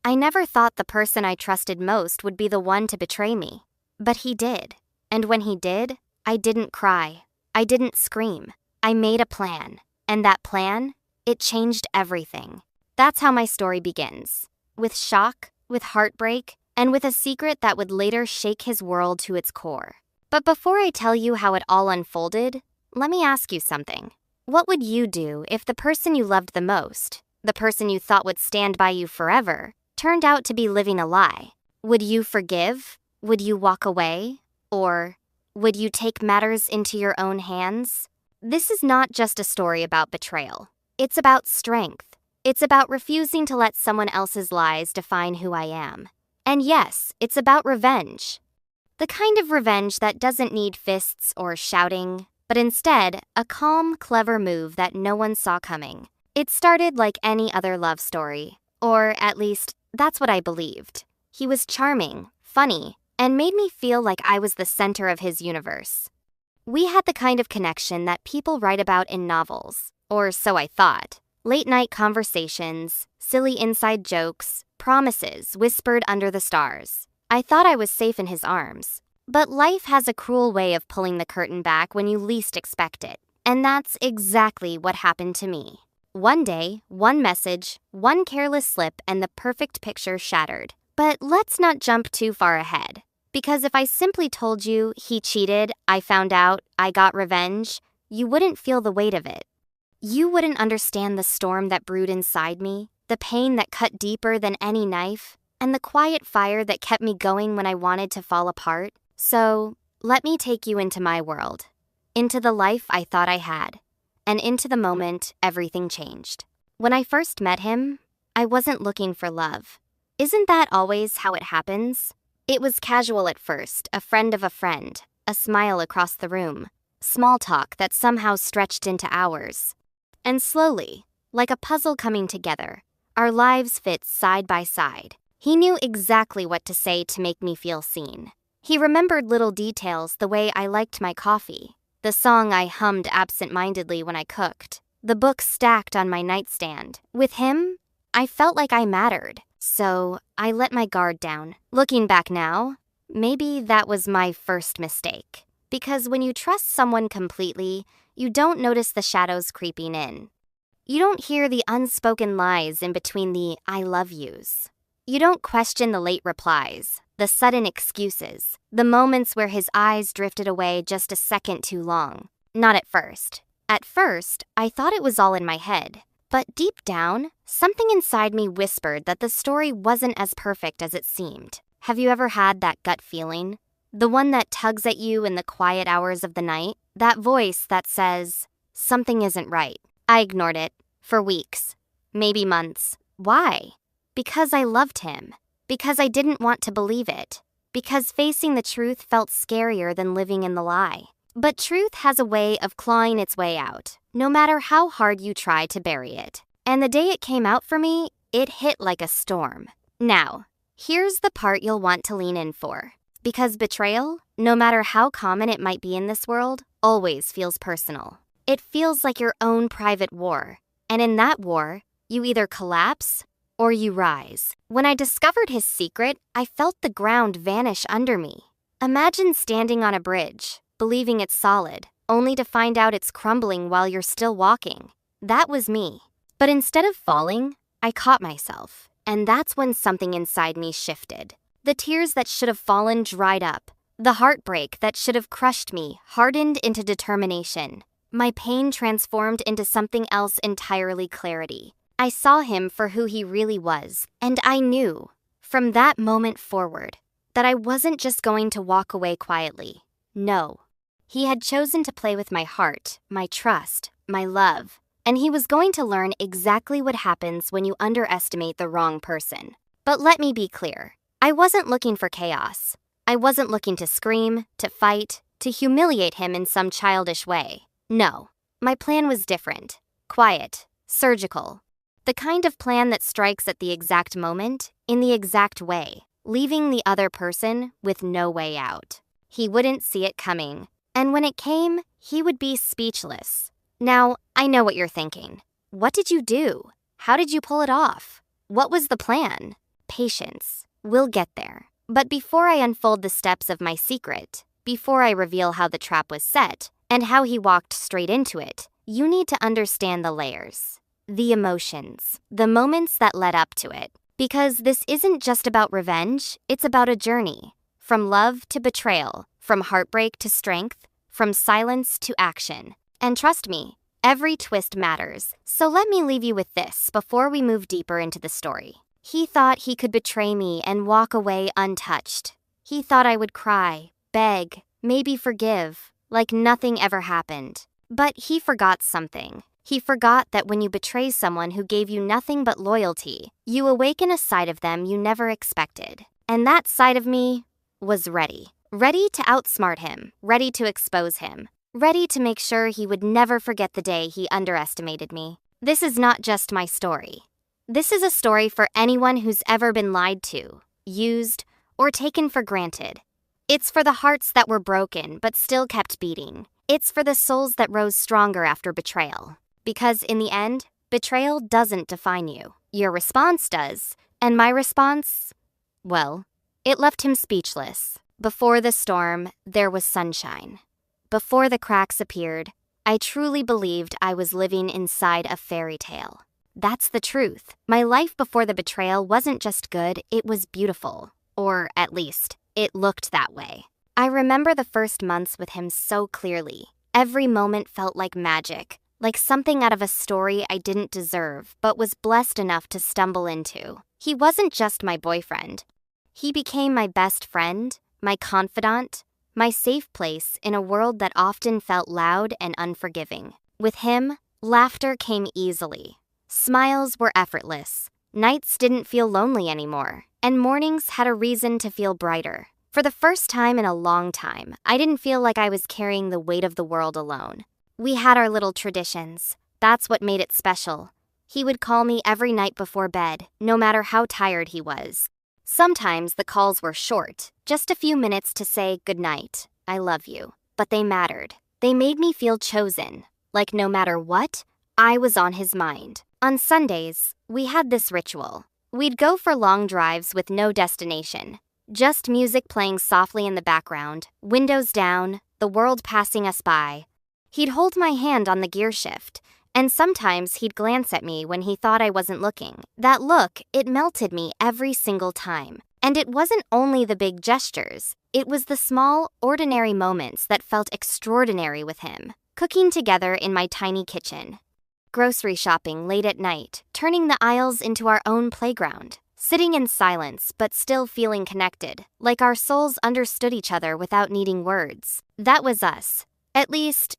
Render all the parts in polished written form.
I never thought the person I trusted most would be the one to betray me. But he did. And when he did, I didn't cry. I didn't scream. I made a plan. And that plan, it changed everything. That's how my story begins. With shock, with heartbreak, and with a secret that would later shake his world to its core. But before I tell you how it all unfolded, let me ask you something. What would you do if the person you loved the most, the person you thought would stand by you forever, turned out to be living a lie? Would you forgive? Would you walk away? Or would you take matters into your own hands? This is not just a story about betrayal. It's about strength. It's about refusing to let someone else's lies define who I am. And yes, it's about revenge. The kind of revenge that doesn't need fists or shouting, but instead, a calm, clever move that no one saw coming. It started like any other love story, or at least, that's what I believed. He was charming, funny, and made me feel like I was the center of his universe. We had the kind of connection that people write about in novels, or so I thought. Late-night conversations, silly inside jokes, promises whispered under the stars. I thought I was safe in his arms. But life has a cruel way of pulling the curtain back when you least expect it. And that's exactly what happened to me. One day, one message, one careless slip, and the perfect picture shattered. But let's not jump too far ahead. Because if I simply told you he cheated, I found out, I got revenge, you wouldn't feel the weight of it. You wouldn't understand the storm that brewed inside me, the pain that cut deeper than any knife, and the quiet fire that kept me going when I wanted to fall apart. So, let me take you into my world, into the life I thought I had, and into the moment everything changed. When I first met him, I wasn't looking for love. Isn't that always how it happens? It was casual at first, a friend of a friend, a smile across the room, small talk that somehow stretched into hours. And slowly, like a puzzle coming together, our lives fit side by side. He knew exactly what to say to make me feel seen. He remembered little details, the way I liked my coffee, the song I hummed absent-mindedly when I cooked, the books stacked on my nightstand. With him, I felt like I mattered, so I let my guard down. Looking back now, maybe that was my first mistake. Because when you trust someone completely, you don't notice the shadows creeping in. You don't hear the unspoken lies in between the I love yous. You don't question the late replies, the sudden excuses, the moments where his eyes drifted away just a second too long. Not at first. At first, I thought it was all in my head. But deep down, something inside me whispered that the story wasn't as perfect as it seemed. Have you ever had that gut feeling? The one that tugs at you in the quiet hours of the night? That voice that says, something isn't right. I ignored it. For weeks. Maybe months. Why? Because I loved him. Because I didn't want to believe it. Because facing the truth felt scarier than living in the lie. But truth has a way of clawing its way out, no matter how hard you try to bury it. And the day it came out for me, it hit like a storm. Now, here's the part you'll want to lean in for. Because betrayal, no matter how common it might be in this world, always feels personal. It feels like your own private war. And in that war, you either collapse or you rise. When I discovered his secret, I felt the ground vanish under me. Imagine standing on a bridge, believing it's solid, only to find out it's crumbling while you're still walking. That was me. But instead of falling, I caught myself. And that's when something inside me shifted. The tears that should have fallen dried up. The heartbreak that should have crushed me hardened into determination. My pain transformed into something else entirely: clarity. I saw him for who he really was, and I knew, from that moment forward, that I wasn't just going to walk away quietly. No. He had chosen to play with my heart, my trust, my love, and he was going to learn exactly what happens when you underestimate the wrong person. But let me be clear, I wasn't looking for chaos. I wasn't looking to scream, to fight, to humiliate him in some childish way. No, my plan was different, quiet, surgical. The kind of plan that strikes at the exact moment, in the exact way, leaving the other person with no way out. He wouldn't see it coming, and when it came, he would be speechless. Now, I know what you're thinking. What did you do? How did you pull it off? What was the plan? patience. We'll get there. But before I unfold the steps of my secret, before I reveal how the trap was set, and how he walked straight into it, you need to understand the layers, the emotions, the moments that led up to it. Because this isn't just about revenge, it's about a journey. From love to betrayal, from heartbreak to strength, from silence to action. And trust me, every twist matters. So let me leave you with this before we move deeper into the story. He thought he could betray me and walk away untouched. He thought I would cry, beg, maybe forgive, like nothing ever happened. But he forgot something. He forgot that when you betray someone who gave you nothing but loyalty, you awaken a side of them you never expected. And that side of me was ready. Ready to outsmart him, ready to expose him, ready to make sure he would never forget the day he underestimated me. This is not just my story. This is a story for anyone who's ever been lied to, used, or taken for granted. It's for the hearts that were broken but still kept beating. It's for the souls that rose stronger after betrayal. Because in the end, betrayal doesn't define you. Your response does. And my response? Well, it left him speechless. Before the storm, there was sunshine. Before the cracks appeared, I truly believed I was living inside a fairy tale. That's the truth. My life before the betrayal wasn't just good, it was beautiful. Or at least, it looked that way. I remember the first months with him so clearly. Every moment felt like magic, like something out of a story I didn't deserve, but was blessed enough to stumble into. He wasn't just my boyfriend. He became my best friend, my confidant, my safe place in a world that often felt loud and unforgiving. With him, laughter came easily. Smiles were effortless. Nights didn't feel lonely anymore, and mornings had a reason to feel brighter. For the first time in a long time, I didn't feel like I was carrying the weight of the world alone. We had our little traditions. That's what made it special. He would call me every night before bed, no matter how tired he was. Sometimes the calls were short, just a few minutes to say goodnight, I love you. But they mattered. They made me feel chosen, like no matter what, I was on his mind. On Sundays, we had this ritual. We'd go for long drives with no destination. Just music playing softly in the background, windows down, the world passing us by. He'd hold my hand on the gear shift, and sometimes he'd glance at me when he thought I wasn't looking. That look, it melted me every single time. And it wasn't only the big gestures. It was the small, ordinary moments that felt extraordinary with him. Cooking together in my tiny kitchen. Grocery shopping late at night, turning the aisles into our own playground. Sitting in silence, but still feeling connected, like our souls understood each other without needing words. That was us. At least,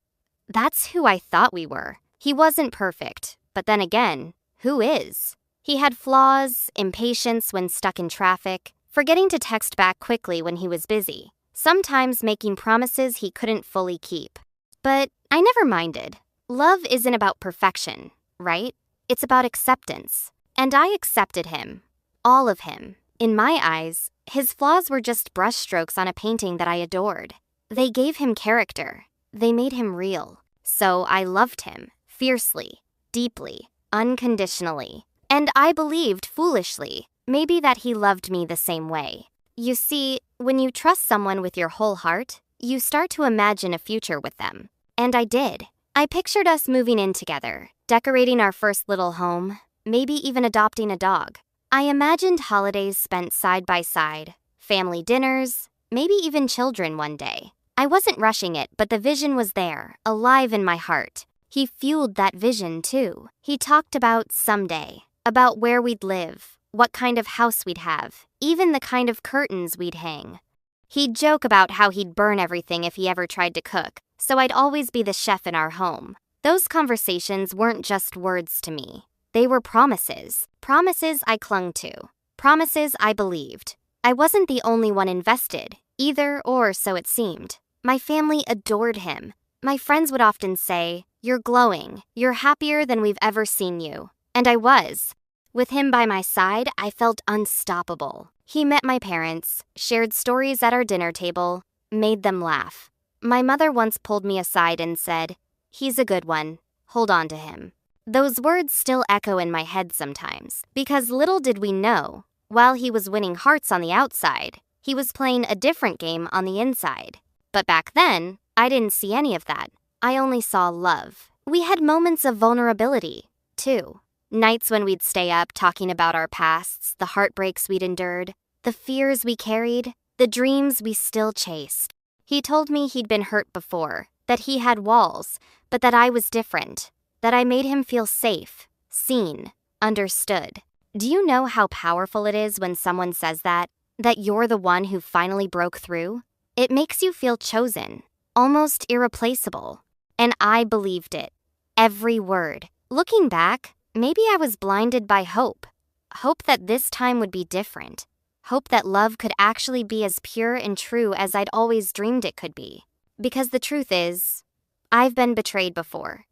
that's who I thought we were. He wasn't perfect, but then again, who is? He had flaws, impatience when stuck in traffic, forgetting to text back quickly when he was busy, sometimes making promises he couldn't fully keep. But I never minded. Love isn't about perfection, right? It's about acceptance. And I accepted him. All of him. In my eyes, his flaws were just brushstrokes on a painting that I adored. They gave him character. They made him real. So I loved him, fiercely, deeply, unconditionally. And I believed foolishly, maybe that he loved me the same way. You see, when you trust someone with your whole heart, you start to imagine a future with them. And I did. I pictured us moving in together, decorating our first little home, maybe even adopting a dog. I imagined holidays spent side by side, family dinners, maybe even children one day. I wasn't rushing it, but the vision was there, alive in my heart. He fueled that vision too. He talked about someday, about where we'd live, what kind of house we'd have, even the kind of curtains we'd hang. He'd joke about how he'd burn everything if he ever tried to cook, so I'd always be the chef in our home. Those conversations weren't just words to me. They were promises. Promises I clung to. Promises I believed. I wasn't the only one invested, either, or so it seemed. My family adored him. My friends would often say, "You're glowing. You're happier than we've ever seen you." And I was. With him by my side, I felt unstoppable. He met my parents, shared stories at our dinner table, made them laugh. My mother once pulled me aside and said, "He's a good one. Hold on to him." Those words still echo in my head sometimes, because little did we know, While he was winning hearts on the outside, he was playing a different game on the inside. But back then, I didn't see any of that. I only saw love. We had moments of vulnerability, too. Nights when we'd stay up talking about our pasts, the heartbreaks we'd endured, the fears we carried, the dreams we still chased. He told me he'd been hurt before, that he had walls, but that I was different, that I made him feel safe, seen, understood. Do you know how powerful it is when someone says that you're the one who finally broke through? It makes you feel chosen, almost irreplaceable. And I believed it. Every word. Looking back, maybe I was blinded by hope. Hope that this time would be different. Hope that love could actually be as pure and true as I'd always dreamed it could be. Because the truth is, I've been betrayed before.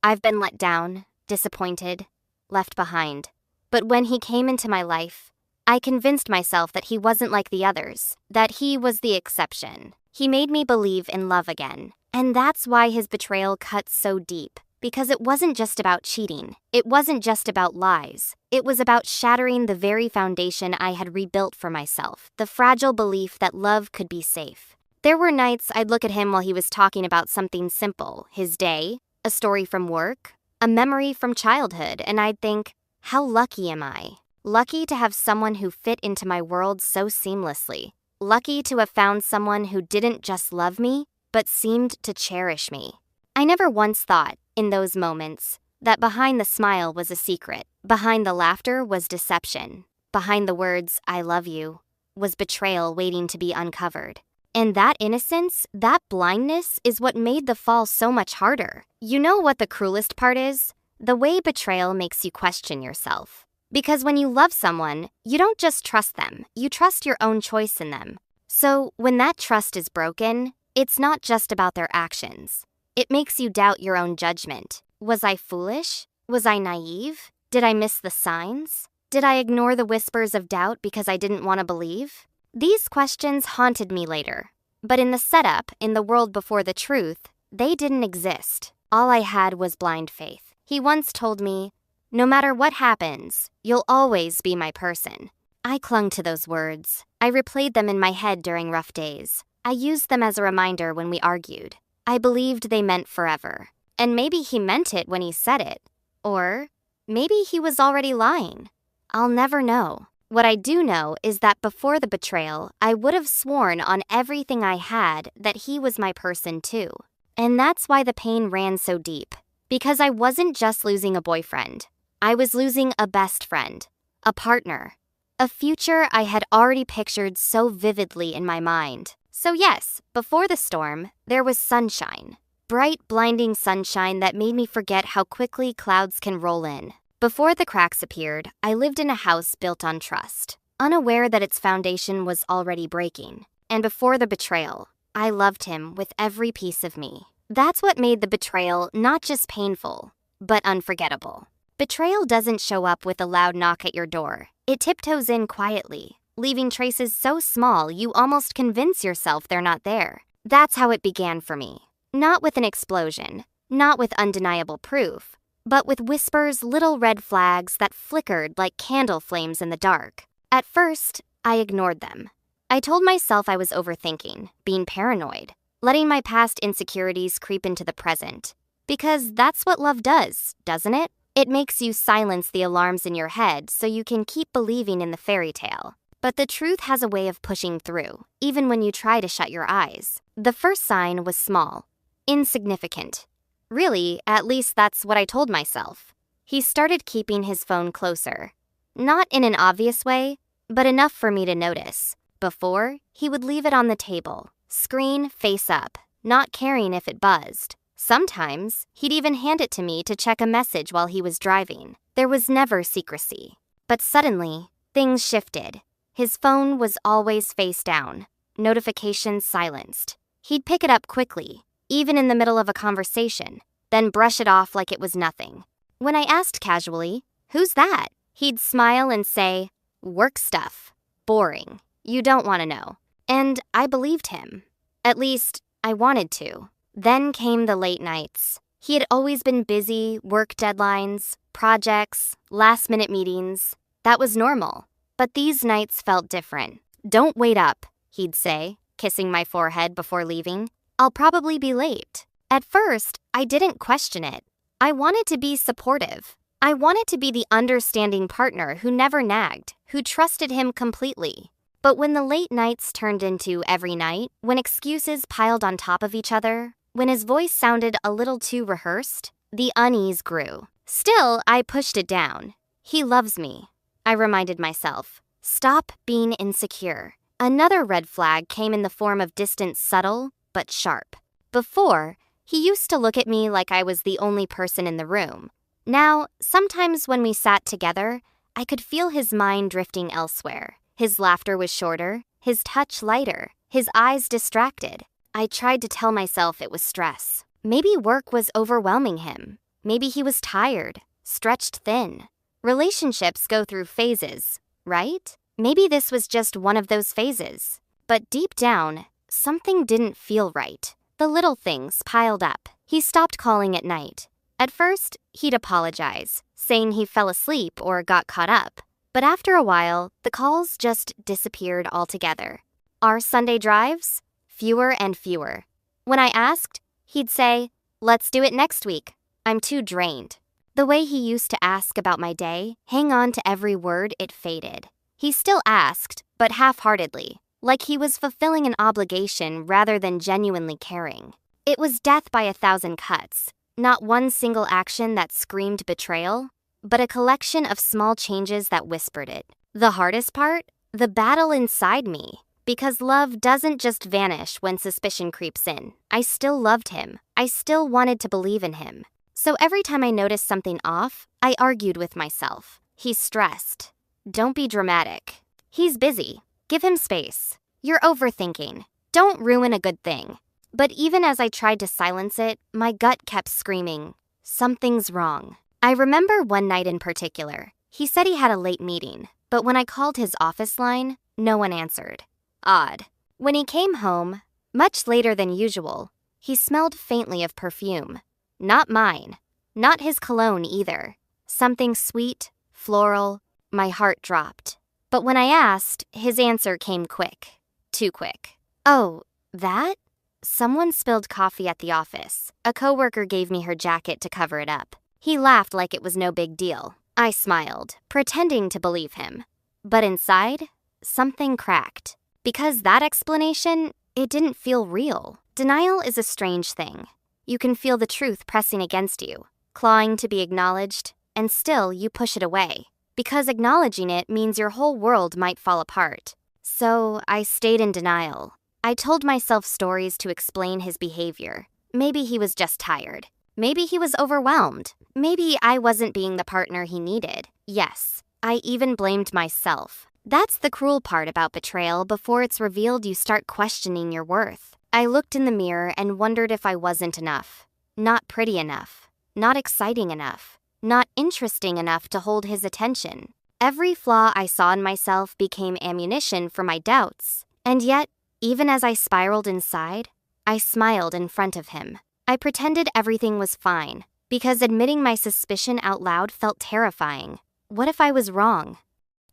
I've been let down, disappointed, left behind. But when he came into my life, I convinced myself that he wasn't like the others, that he was the exception. He made me believe in love again. And that's why his betrayal cut so deep. Because it wasn't just about cheating. It wasn't just about lies. It was about shattering the very foundation I had rebuilt for myself, the fragile belief that love could be safe. There were nights I'd look at him while he was talking about something simple, his day, a story from work, a memory from childhood, and I'd think, how lucky am I? Lucky to have someone who fit into my world so seamlessly. Lucky to have found someone who didn't just love me, but seemed to cherish me. I never once thought, in those moments, that behind the smile was a secret. Behind the laughter was deception. Behind the words, I love you, was betrayal waiting to be uncovered. And that innocence, that blindness, is what made the fall so much harder. You know what the cruelest part is? The way betrayal makes you question yourself. Because when you love someone, you don't just trust them, you trust your own choice in them. So when that trust is broken, it's not just about their actions. It makes you doubt your own judgment. Was I foolish? Was I naive? Did I miss the signs? Did I ignore the whispers of doubt because I didn't want to believe? These questions haunted me later. But in the setup, in the world before the truth, they didn't exist. All I had was blind faith. He once told me, no matter what happens, you'll always be my person. I clung to those words. I replayed them in my head during rough days. I used them as a reminder when we argued. I believed they meant forever. And maybe he meant it when he said it. Or maybe he was already lying. I'll never know. What I do know is that before the betrayal, I would have sworn on everything I had that he was my person too. And that's why the pain ran so deep. Because I wasn't just losing a boyfriend. I was losing a best friend, a partner, a future I had already pictured so vividly in my mind. So yes, before the storm, there was sunshine. Bright, blinding sunshine that made me forget how quickly clouds can roll in. Before the cracks appeared, I lived in a house built on trust, unaware that its foundation was already breaking. And before the betrayal, I loved him with every piece of me. That's what made the betrayal not just painful, but unforgettable. Betrayal doesn't show up with a loud knock at your door. It tiptoes in quietly, leaving traces so small you almost convince yourself they're not there. That's how it began for me. Not with an explosion, not with undeniable proof, but with whispers, little red flags that flickered like candle flames in the dark. At first, I ignored them. I told myself I was overthinking, being paranoid, letting my past insecurities creep into the present. Because that's what love does, doesn't it? It makes you silence the alarms in your head so you can keep believing in the fairy tale. But the truth has a way of pushing through, even when you try to shut your eyes. The first sign was small, insignificant. Really, at least that's what I told myself. He started keeping his phone closer. Not in an obvious way, but enough for me to notice. Before, he would leave it on the table, screen face up, not caring if it buzzed. Sometimes, he'd even hand it to me to check a message while he was driving. There was never secrecy. But suddenly, things shifted. His phone was always face down, notifications silenced. He'd pick it up quickly, even in the middle of a conversation, then brush it off like it was nothing. When I asked casually, "Who's that?" he'd smile and say, "Work stuff. Boring. You don't want to know." And I believed him. At least, I wanted to. Then came the late nights. He had always been busy, work deadlines, projects, last-minute meetings. That was normal. But these nights felt different. "Don't wait up," he'd say, kissing my forehead before leaving. "I'll probably be late." At first, I didn't question it. I wanted to be supportive. I wanted to be the understanding partner who never nagged, who trusted him completely. But when the late nights turned into every night, when excuses piled on top of each other, when his voice sounded a little too rehearsed, the unease grew. Still, I pushed it down. He loves me, I reminded myself. Stop being insecure. Another red flag came in the form of distance, subtle but sharp. Before, he used to look at me like I was the only person in the room. Now, sometimes when we sat together, I could feel his mind drifting elsewhere. His laughter was shorter, his touch lighter, his eyes distracted. I tried to tell myself it was stress. Maybe work was overwhelming him. Maybe he was tired, stretched thin. Relationships go through phases, right? Maybe this was just one of those phases. But deep down, something didn't feel right. The little things piled up. He stopped calling at night. At first, he'd apologize, saying he fell asleep or got caught up. But after a while, the calls just disappeared altogether. Our Sunday drives? Fewer and fewer. When I asked, he'd say, "Let's do it next week. I'm too drained." The way he used to ask about my day, hang on to every word, it faded. He still asked, but half-heartedly, like he was fulfilling an obligation rather than genuinely caring. It was death by 1,000 cuts, not one single action that screamed betrayal, but a collection of small changes that whispered it. The hardest part? The battle inside me. Because love doesn't just vanish when suspicion creeps in. I still loved him. I still wanted to believe in him. So every time I noticed something off, I argued with myself. He's stressed. Don't be dramatic. He's busy. Give him space. You're overthinking. Don't ruin a good thing. But even as I tried to silence it, my gut kept screaming, something's wrong. I remember one night in particular. He said he had a late meeting, but when I called his office line, no one answered. Odd. When he came home, much later than usual, he smelled faintly of perfume. Not mine. Not his cologne either. Something sweet, floral. My heart dropped. But when I asked, his answer came quick. Too quick. "Oh, that?" Someone spilled coffee at the office. A coworker gave me her jacket to cover it up. He laughed like it was no big deal. I smiled, pretending to believe him. But inside, something cracked. Because that explanation, it didn't feel real. Denial is a strange thing. You can feel the truth pressing against you, clawing to be acknowledged, and still you push it away. Because acknowledging it means your whole world might fall apart. So I stayed in denial. I told myself stories to explain his behavior. Maybe he was just tired. Maybe he was overwhelmed. Maybe I wasn't being the partner he needed. Yes, I even blamed myself. That's the cruel part about betrayal. Before it's revealed, you start questioning your worth. I looked in the mirror and wondered if I wasn't enough. Not pretty enough. Not exciting enough. Not interesting enough to hold his attention. Every flaw I saw in myself became ammunition for my doubts. And yet, even as I spiraled inside, I smiled in front of him. I pretended everything was fine, because admitting my suspicion out loud felt terrifying. What if I was wrong?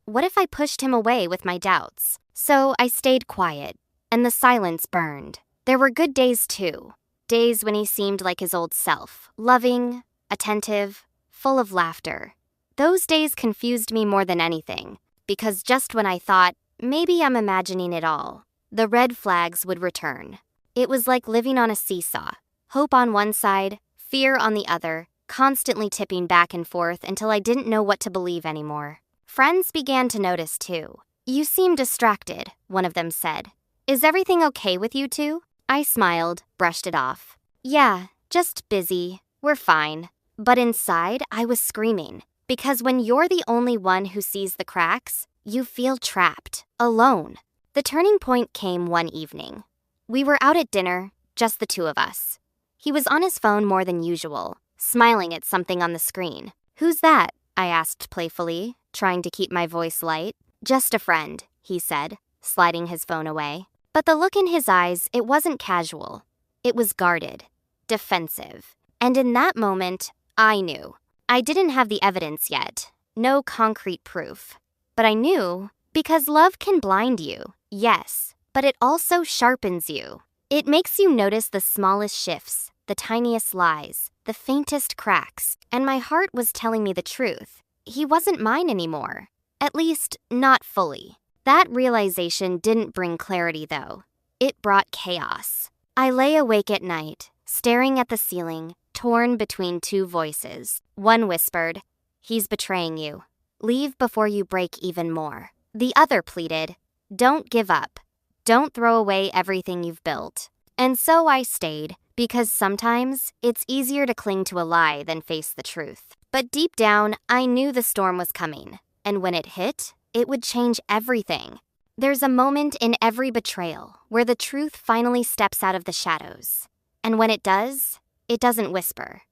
What if I pushed him away with my doubts? So I stayed quiet, and the silence burned. There were good days too. Days when he seemed like his old self, loving, attentive, full of laughter. Those days confused me more than anything, because just when I thought, maybe I'm imagining it all, the red flags would return. It was like living on a seesaw. Hope on one side, fear on the other, constantly tipping back and forth until I didn't know what to believe anymore. Friends began to notice too. "You seem distracted," one of them said. "Is everything okay with you two?" I smiled, brushed it off. "Yeah, just busy. We're fine." But inside, I was screaming. Because when you're the only one who sees the cracks, you feel trapped, alone. The turning point came one evening. We were out at dinner, just the two of us. He was on his phone more than usual, smiling at something on the screen. "Who's that?" I asked playfully, trying to keep my voice light. "Just a friend," he said, sliding his phone away. But the look in his eyes, it wasn't casual. It was guarded, defensive. And in that moment, I knew. I didn't have the evidence yet. No concrete proof. But I knew, because love can blind you, yes, but it also sharpens you. It makes you notice the smallest shifts, the tiniest lies, the faintest cracks, and my heart was telling me the truth. He wasn't mine anymore. At least, not fully. That realization didn't bring clarity, though. It brought chaos. I lay awake at night, staring at the ceiling, torn between two voices. One whispered, "He's betraying you. Leave before you break even more." The other pleaded, "Don't give up. Don't throw away everything you've built." And so I stayed, because sometimes it's easier to cling to a lie than face the truth. But deep down, I knew the storm was coming. And when it hit, it would change everything. There's a moment in every betrayal where the truth finally steps out of the shadows. And when it does, it doesn't whisper.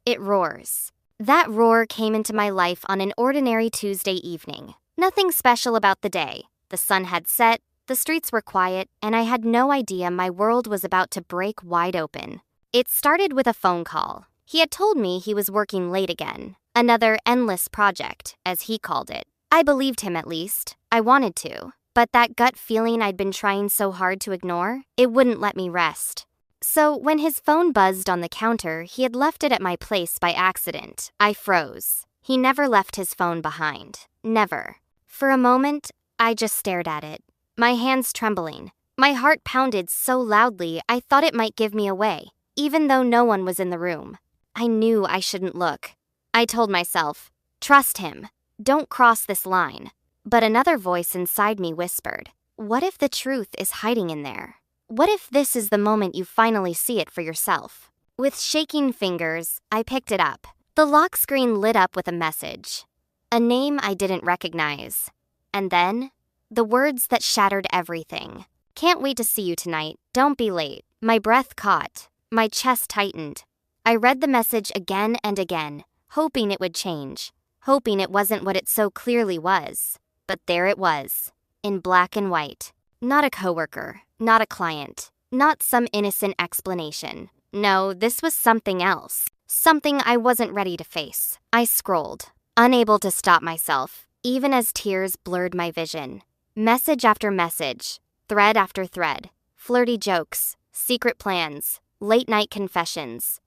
It roars. That roar came into my life on an ordinary Tuesday evening. Nothing special about the day. The sun had set, the streets were quiet, and I had no idea my world was about to break wide open. It started with a phone call. He had told me he was working late again. Another endless project, as he called it. I believed him at least. I wanted to. But that gut feeling I'd been trying so hard to ignore, it wouldn't let me rest. So when his phone buzzed on the counter, he had left it at my place by accident. I froze. He never left his phone behind. Never. For a moment, I just stared at it. My hands trembling. My heart pounded so loudly I thought it might give me away, even though no one was in the room. I knew I shouldn't look. I told myself, trust him. Don't cross this line. But another voice inside me whispered, what if the truth is hiding in there? What if this is the moment you finally see it for yourself? With shaking fingers, I picked it up. The lock screen lit up with a message. A name I didn't recognize. And then, the words that shattered everything. Can't wait to see you tonight. Don't be late. My breath caught. My chest tightened. I read the message again and again, hoping it would change. Hoping it wasn't what it so clearly was. But there it was, in black and white. Not a coworker, not a client, not some innocent explanation. No, this was something else. Something I wasn't ready to face. I scrolled, unable to stop myself, even as tears blurred my vision. Message after message, thread after thread, flirty jokes, secret plans, late-night confessions.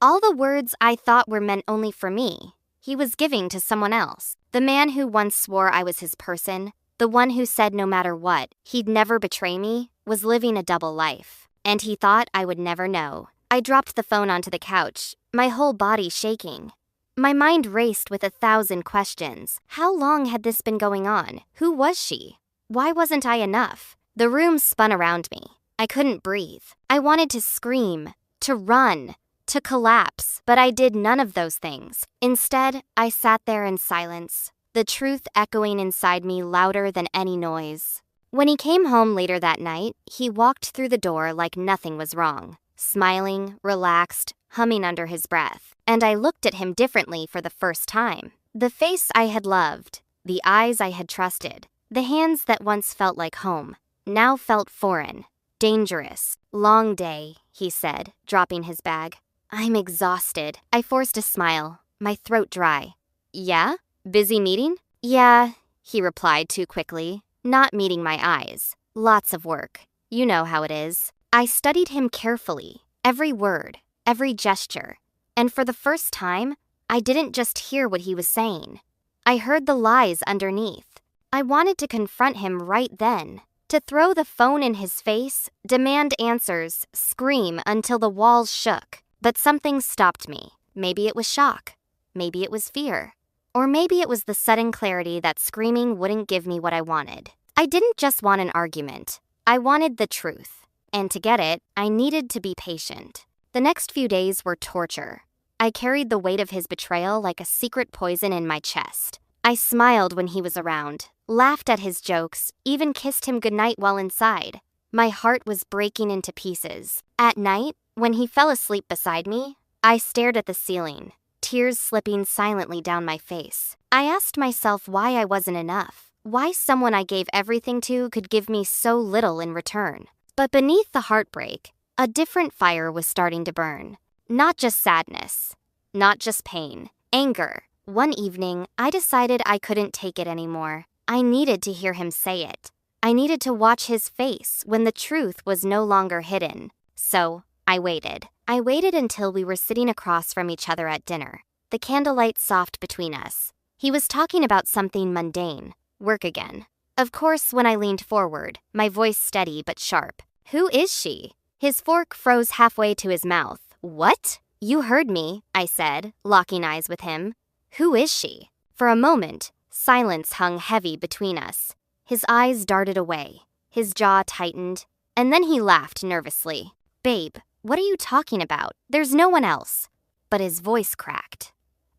All the words I thought were meant only for me, he was giving to someone else. The man who once swore I was his person, the one who said no matter what, he'd never betray me, was living a double life. And he thought I would never know. I dropped the phone onto the couch, my whole body shaking. My mind raced with 1,000 questions. How long had this been going on? Who was she? Why wasn't I enough? The room spun around me. I couldn't breathe. I wanted to scream, to run, to collapse, but I did none of those things. Instead, I sat there in silence, the truth echoing inside me louder than any noise. When he came home later that night, he walked through the door like nothing was wrong, smiling, relaxed, humming under his breath. And I looked at him differently for the first time. The face I had loved, the eyes I had trusted, the hands that once felt like home, now felt foreign, dangerous. Long day, he said, dropping his bag. I'm exhausted. I forced a smile, my throat dry. Yeah? Busy meeting? Yeah, he replied too quickly, not meeting my eyes. Lots of work. You know how it is. I studied him carefully, every word, every gesture. And for the first time, I didn't just hear what he was saying. I heard the lies underneath. I wanted to confront him right then, to throw the phone in his face, demand answers, scream until the walls shook. But something stopped me. Maybe it was shock. Maybe it was fear. Or maybe it was the sudden clarity that screaming wouldn't give me what I wanted. I didn't just want an argument. I wanted the truth. And to get it, I needed to be patient. The next few days were torture. I carried the weight of his betrayal like a secret poison in my chest. I smiled when he was around, laughed at his jokes, even kissed him goodnight while inside. My heart was breaking into pieces. At night, when he fell asleep beside me, I stared at the ceiling, tears slipping silently down my face. I asked myself why I wasn't enough, why someone I gave everything to could give me so little in return. But beneath the heartbreak, a different fire was starting to burn. Not just sadness, not just pain, anger. One evening, I decided I couldn't take it anymore. I needed to hear him say it. I needed to watch his face when the truth was no longer hidden. So, I waited. I waited until we were sitting across from each other at dinner, the candlelight soft between us. He was talking about something mundane, work again. Of course, when I leaned forward, my voice steady but sharp. Who is she? His fork froze halfway to his mouth. What? You heard me, I said, locking eyes with him. Who is she? For a moment, silence hung heavy between us. His eyes darted away. His jaw tightened, and then he laughed nervously. Babe, what are you talking about? There's no one else. But his voice cracked.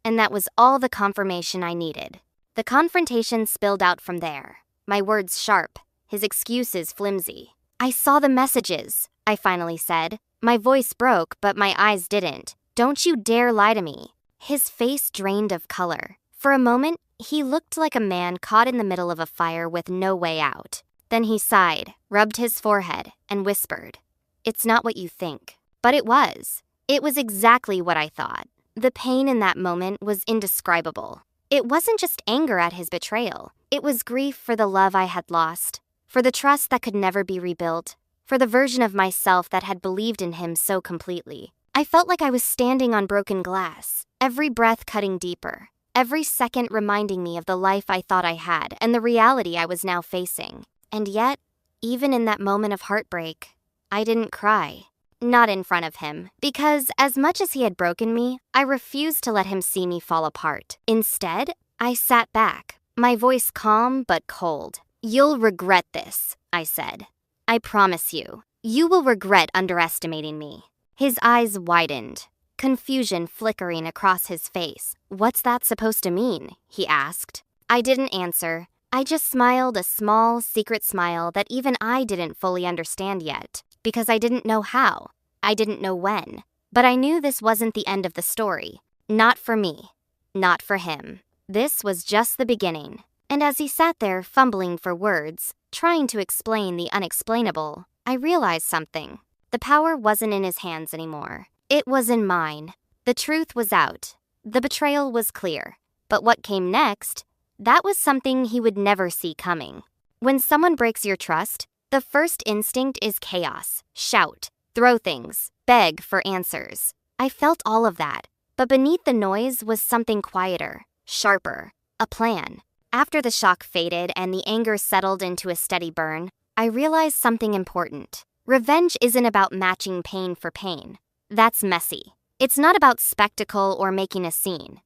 And that was all the confirmation I needed. The confrontation spilled out from there. My words sharp, his excuses flimsy. I saw the messages, I finally said. My voice broke, but my eyes didn't. Don't you dare lie to me. His face drained of color. For a moment, he looked like a man caught in the middle of a fire with no way out. Then he sighed, rubbed his forehead, and whispered, "It's not what you think." But it was. It was exactly what I thought. The pain in that moment was indescribable. It wasn't just anger at his betrayal. It was grief for the love I had lost, for the trust that could never be rebuilt, for the version of myself that had believed in him so completely. I felt like I was standing on broken glass, every breath cutting deeper, every second reminding me of the life I thought I had and the reality I was now facing. And yet, even in that moment of heartbreak, I didn't cry. Not in front of him, because as much as he had broken me, I refused to let him see me fall apart. Instead, I sat back, my voice calm but cold. "You'll regret this," I said. "I promise you. You will regret underestimating me." His eyes widened, confusion flickering across his face. "What's that supposed to mean?" he asked. I didn't answer. I just smiled a small, secret smile that even I didn't fully understand yet. Because I didn't know how. I didn't know when. But I knew this wasn't the end of the story. Not for me. Not for him. This was just the beginning. And as he sat there fumbling for words, trying to explain the unexplainable, I realized something. The power wasn't in his hands anymore. It was in mine. The truth was out. The betrayal was clear. But what came next, that was something he would never see coming. When someone breaks your trust, the first instinct is chaos. Shout, throw things, beg for answers. I felt all of that, but beneath the noise was something quieter, sharper, a plan. After the shock faded and the anger settled into a steady burn, I realized something important. Revenge isn't about matching pain for pain. That's messy. It's not about spectacle or making a scene.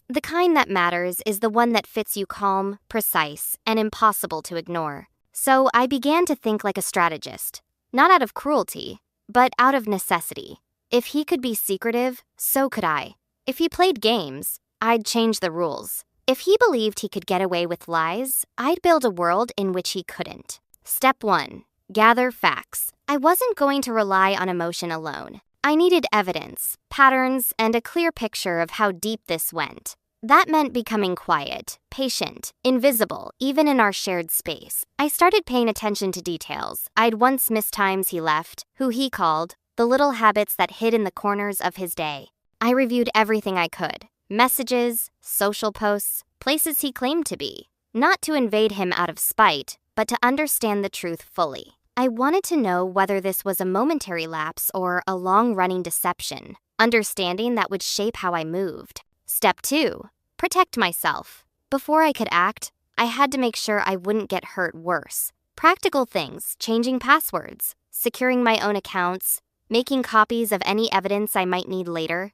The kind that matters is the one that fits you calm, precise, and impossible to ignore. So I began to think like a strategist, not out of cruelty, but out of necessity. If he could be secretive, so could I. If he played games, I'd change the rules. If he believed he could get away with lies, I'd build a world in which he couldn't. Step 1. Gather facts. I wasn't going to rely on emotion alone. I needed evidence, patterns, and a clear picture of how deep this went. That meant becoming quiet, patient, invisible, even in our shared space. I started paying attention to details. I'd once missed times he left, who he called, the little habits that hid in the corners of his day. I reviewed everything I could. Messages, social posts, places he claimed to be. Not to invade him out of spite, but to understand the truth fully. I wanted to know whether this was a momentary lapse or a long-running deception. Understanding that would shape how I moved. Step 2. Protect myself. Before I could act, I had to make sure I wouldn't get hurt worse. Practical things, changing passwords, securing my own accounts, making copies of any evidence I might need later.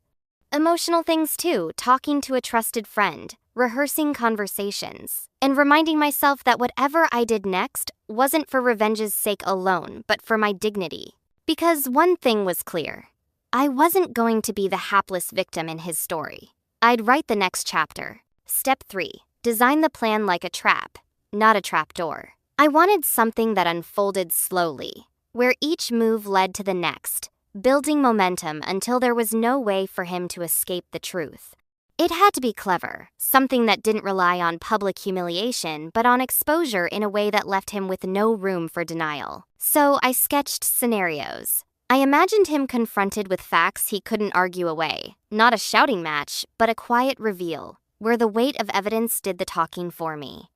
Emotional things too, talking to a trusted friend, rehearsing conversations, and reminding myself that whatever I did next wasn't for revenge's sake alone, but for my dignity. Because one thing was clear. I wasn't going to be the hapless victim in his story. I'd write the next chapter. Step 3. Design the plan like a trap, not a trapdoor. I wanted something that unfolded slowly, where each move led to the next, building momentum until there was no way for him to escape the truth. It had to be clever, something that didn't rely on public humiliation, but on exposure in a way that left him with no room for denial. So I sketched scenarios. I imagined him confronted with facts he couldn't argue away. Not a shouting match, but a quiet reveal, where the weight of evidence did the talking for me.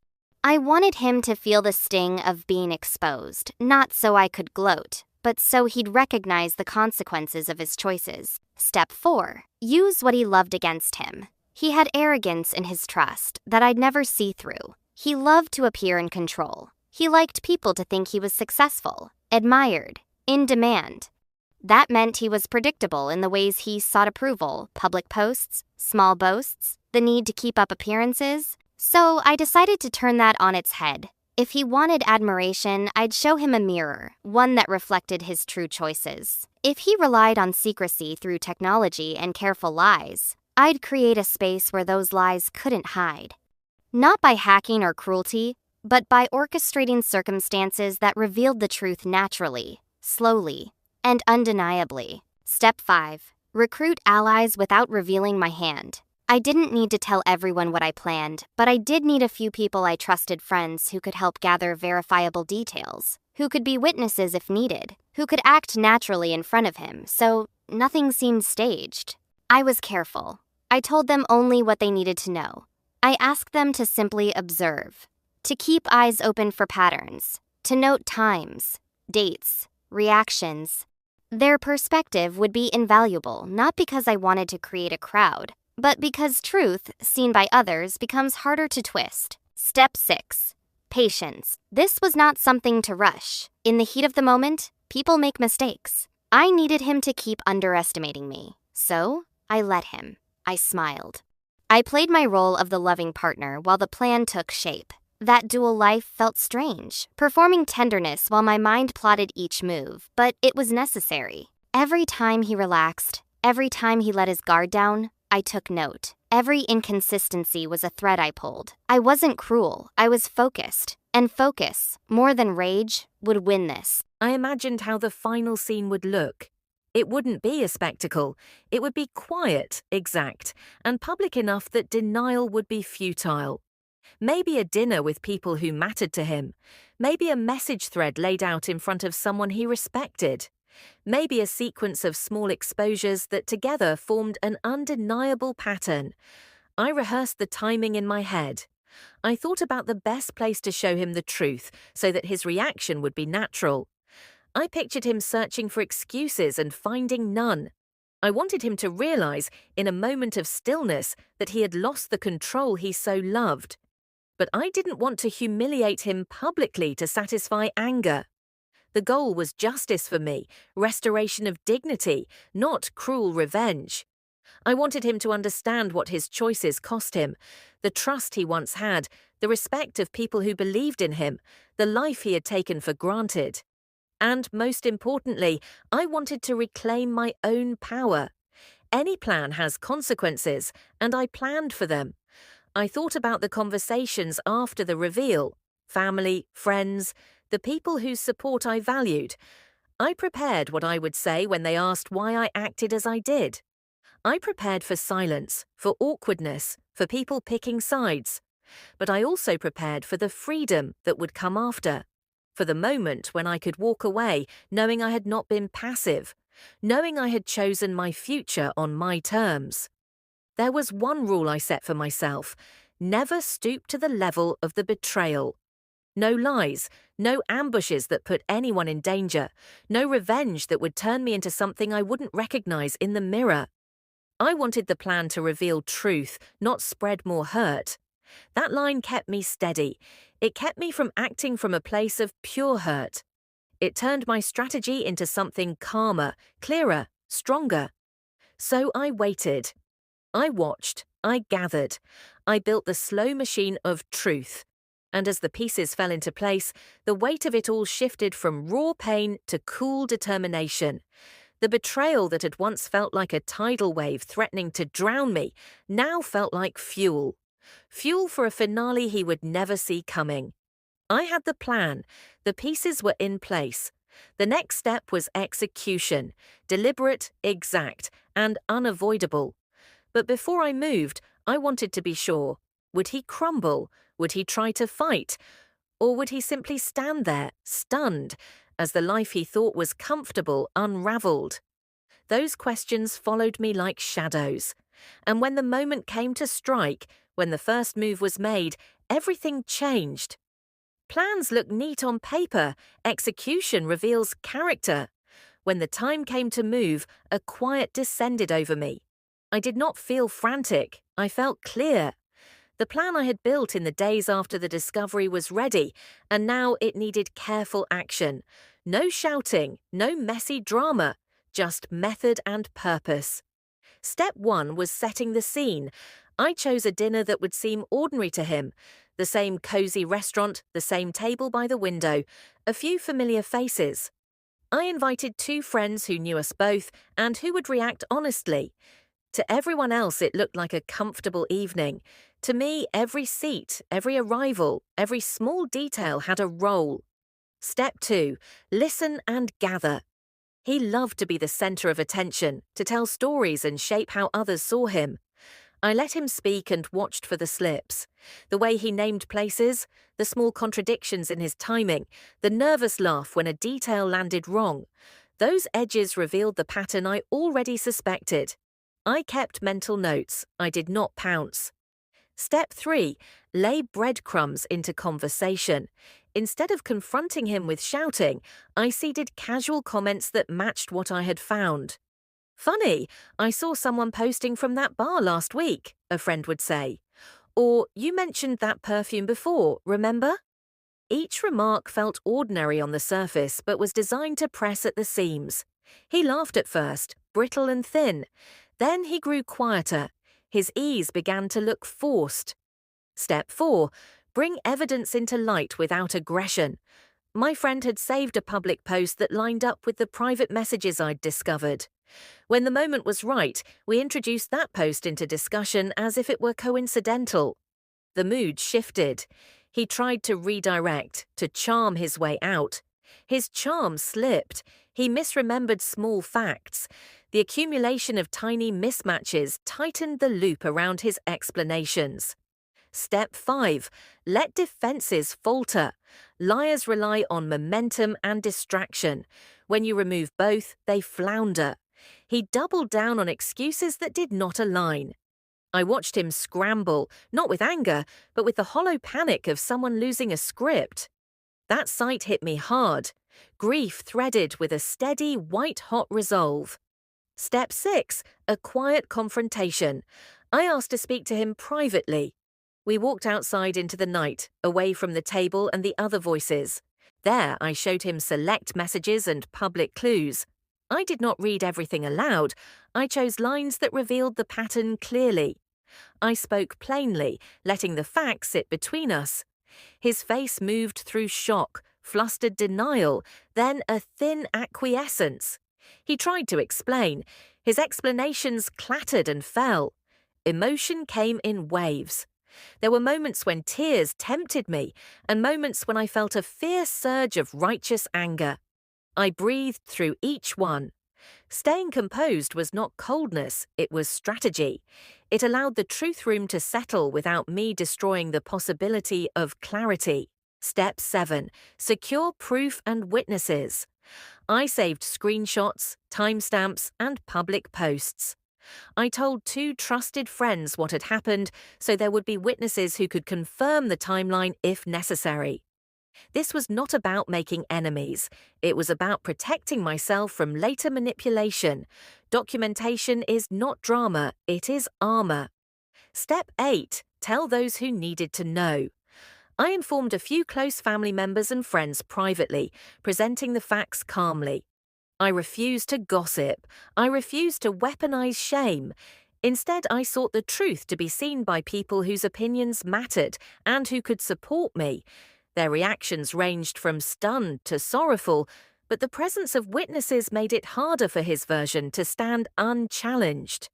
I wanted him to feel the sting of being exposed, not so I could gloat, but so he'd recognize the consequences of his choices. Step 4. Use what he loved against him. He had arrogance in his trust that I'd never see through. He loved to appear in control. He liked people to think he was successful, admired, in demand. That meant he was predictable in the ways he sought approval: public posts, small boasts, the need to keep up appearances. So I decided to turn that on its head. If he wanted admiration, I'd show him a mirror, one that reflected his true choices. If he relied on secrecy through technology and careful lies, I'd create a space where those lies couldn't hide. Not by hacking or cruelty, but by orchestrating circumstances that revealed the truth naturally, slowly, and undeniably. Step 5. Recruit allies without revealing my hand. I didn't need to tell everyone what I planned, but I did need a few people I trusted, friends who could help gather verifiable details, who could be witnesses if needed, who could act naturally in front of him, so nothing seemed staged. I was careful. I told them only what they needed to know. I asked them to simply observe, to keep eyes open for patterns, to note times, dates, reactions. Their perspective would be invaluable, not because I wanted to create a crowd, but because truth, seen by others, becomes harder to twist. Step 6. Patience. This was not something to rush. In the heat of the moment, people make mistakes. I needed him to keep underestimating me. So, I let him. I smiled. I played my role of the loving partner while the plan took shape. That dual life felt strange, performing tenderness while my mind plotted each move, but it was necessary. Every time he relaxed, every time he let his guard down, I took note. Every inconsistency was a thread I pulled. I wasn't cruel, I was focused. And focus, more than rage, would win this. I imagined how the final scene would look. It wouldn't be a spectacle. It would be quiet, exact, and public enough that denial would be futile. Maybe a dinner with people who mattered to him. Maybe a message thread laid out in front of someone he respected. Maybe a sequence of small exposures that together formed an undeniable pattern. I rehearsed the timing in my head. I thought about the best place to show him the truth so that his reaction would be natural. I pictured him searching for excuses and finding none. I wanted him to realize, in a moment of stillness, that he had lost the control he so loved. But I didn't want to humiliate him publicly to satisfy anger. The goal was justice for me, restoration of dignity, not cruel revenge. I wanted him to understand what his choices cost him, the trust he once had, the respect of people who believed in him, the life he had taken for granted. And most importantly, I wanted to reclaim my own power. Any plan has consequences, and I planned for them. I thought about the conversations after the reveal, family, friends, the people whose support I valued. I prepared what I would say when they asked why I acted as I did. I prepared for silence, for awkwardness, for people picking sides. But I also prepared for the freedom that would come after, for the moment when I could walk away knowing I had not been passive, knowing I had chosen my future on my terms. There was one rule I set for myself: never stoop to the level of the betrayal. No lies, no ambushes that put anyone in danger, no revenge that would turn me into something I wouldn't recognize in the mirror. I wanted the plan to reveal truth, not spread more hurt. That line kept me steady. It kept me from acting from a place of pure hurt. It turned my strategy into something calmer, clearer, stronger. So I waited. I watched. I gathered. I built the slow machine of truth. And as the pieces fell into place, the weight of it all shifted from raw pain to cool determination. The betrayal that had once felt like a tidal wave threatening to drown me now felt like fuel. Fuel for a finale he would never see coming. I had the plan. The pieces were in place. The next step was execution, deliberate, exact, and unavoidable. But before I moved, I wanted to be sure. Would he crumble? Would he try to fight? Or would he simply stand there, stunned, as the life he thought was comfortable unraveled? Those questions followed me like shadows. And when the moment came to strike, when the first move was made, everything changed. Plans look neat on paper, execution reveals character. When the time came to move, a quiet descended over me. I did not feel frantic, I felt clear. The plan I had built in the days after the discovery was ready, and now it needed careful action. No shouting, no messy drama, just method and purpose. Step 1 was setting the scene. I chose a dinner that would seem ordinary to him. The same cozy restaurant, the same table by the window, a few familiar faces. I invited 2 friends who knew us both and who would react honestly. To everyone else, it looked like a comfortable evening. To me, every seat, every arrival, every small detail had a role. Step 2, listen and gather. He loved to be the center of attention, to tell stories and shape how others saw him. I let him speak and watched for the slips. The way he named places, the small contradictions in his timing, the nervous laugh when a detail landed wrong. Those edges revealed the pattern I already suspected. I kept mental notes. I did not pounce. Step 3, lay breadcrumbs into conversation. Instead of confronting him with shouting, I seeded casual comments that matched what I had found. "Funny, I saw someone posting from that bar last week," a friend would say. Or, "You mentioned that perfume before, remember?" Each remark felt ordinary on the surface but was designed to press at the seams. He laughed at first, brittle and thin. Then he grew quieter. His ease began to look forced. Step 4, bring evidence into light without aggression. My friend had saved a public post that lined up with the private messages I'd discovered. When the moment was right, we introduced that post into discussion as if it were coincidental. The mood shifted. He tried to redirect, to charm his way out. His charm slipped. He misremembered small facts. The accumulation of tiny mismatches tightened the loop around his explanations. Step 5, let defenses falter. Liars rely on momentum and distraction. When you remove both, they flounder. He doubled down on excuses that did not align. I watched him scramble, not with anger, but with the hollow panic of someone losing a script. That sight hit me hard. Grief threaded with a steady, white-hot resolve. Step 6, a quiet confrontation. I asked to speak to him privately. We walked outside into the night, away from the table and the other voices. There, I showed him select messages and public clues. I did not read everything aloud. I chose lines that revealed the pattern clearly. I spoke plainly, letting the facts sit between us. His face moved through shock, flustered denial, then a thin acquiescence. He tried to explain. His explanations clattered and fell. Emotion came in waves. There were moments when tears tempted me, and moments when I felt a fierce surge of righteous anger. I breathed through each one. Staying composed was not coldness, it was strategy. It allowed the truth room to settle without me destroying the possibility of clarity. Step 7, secure proof and witnesses. I saved screenshots, timestamps, and public posts. I told 2 trusted friends what had happened so there would be witnesses who could confirm the timeline if necessary. This was not about making enemies. It was about protecting myself from later manipulation. Documentation is not drama, it is armor. Step 8, tell those who needed to know. I informed a few close family members and friends privately, presenting the facts calmly. I refused to gossip. I refused to weaponize shame. Instead, I sought the truth to be seen by people whose opinions mattered and who could support me. Their reactions ranged from stunned to sorrowful, but the presence of witnesses made it harder for his version to stand unchallenged.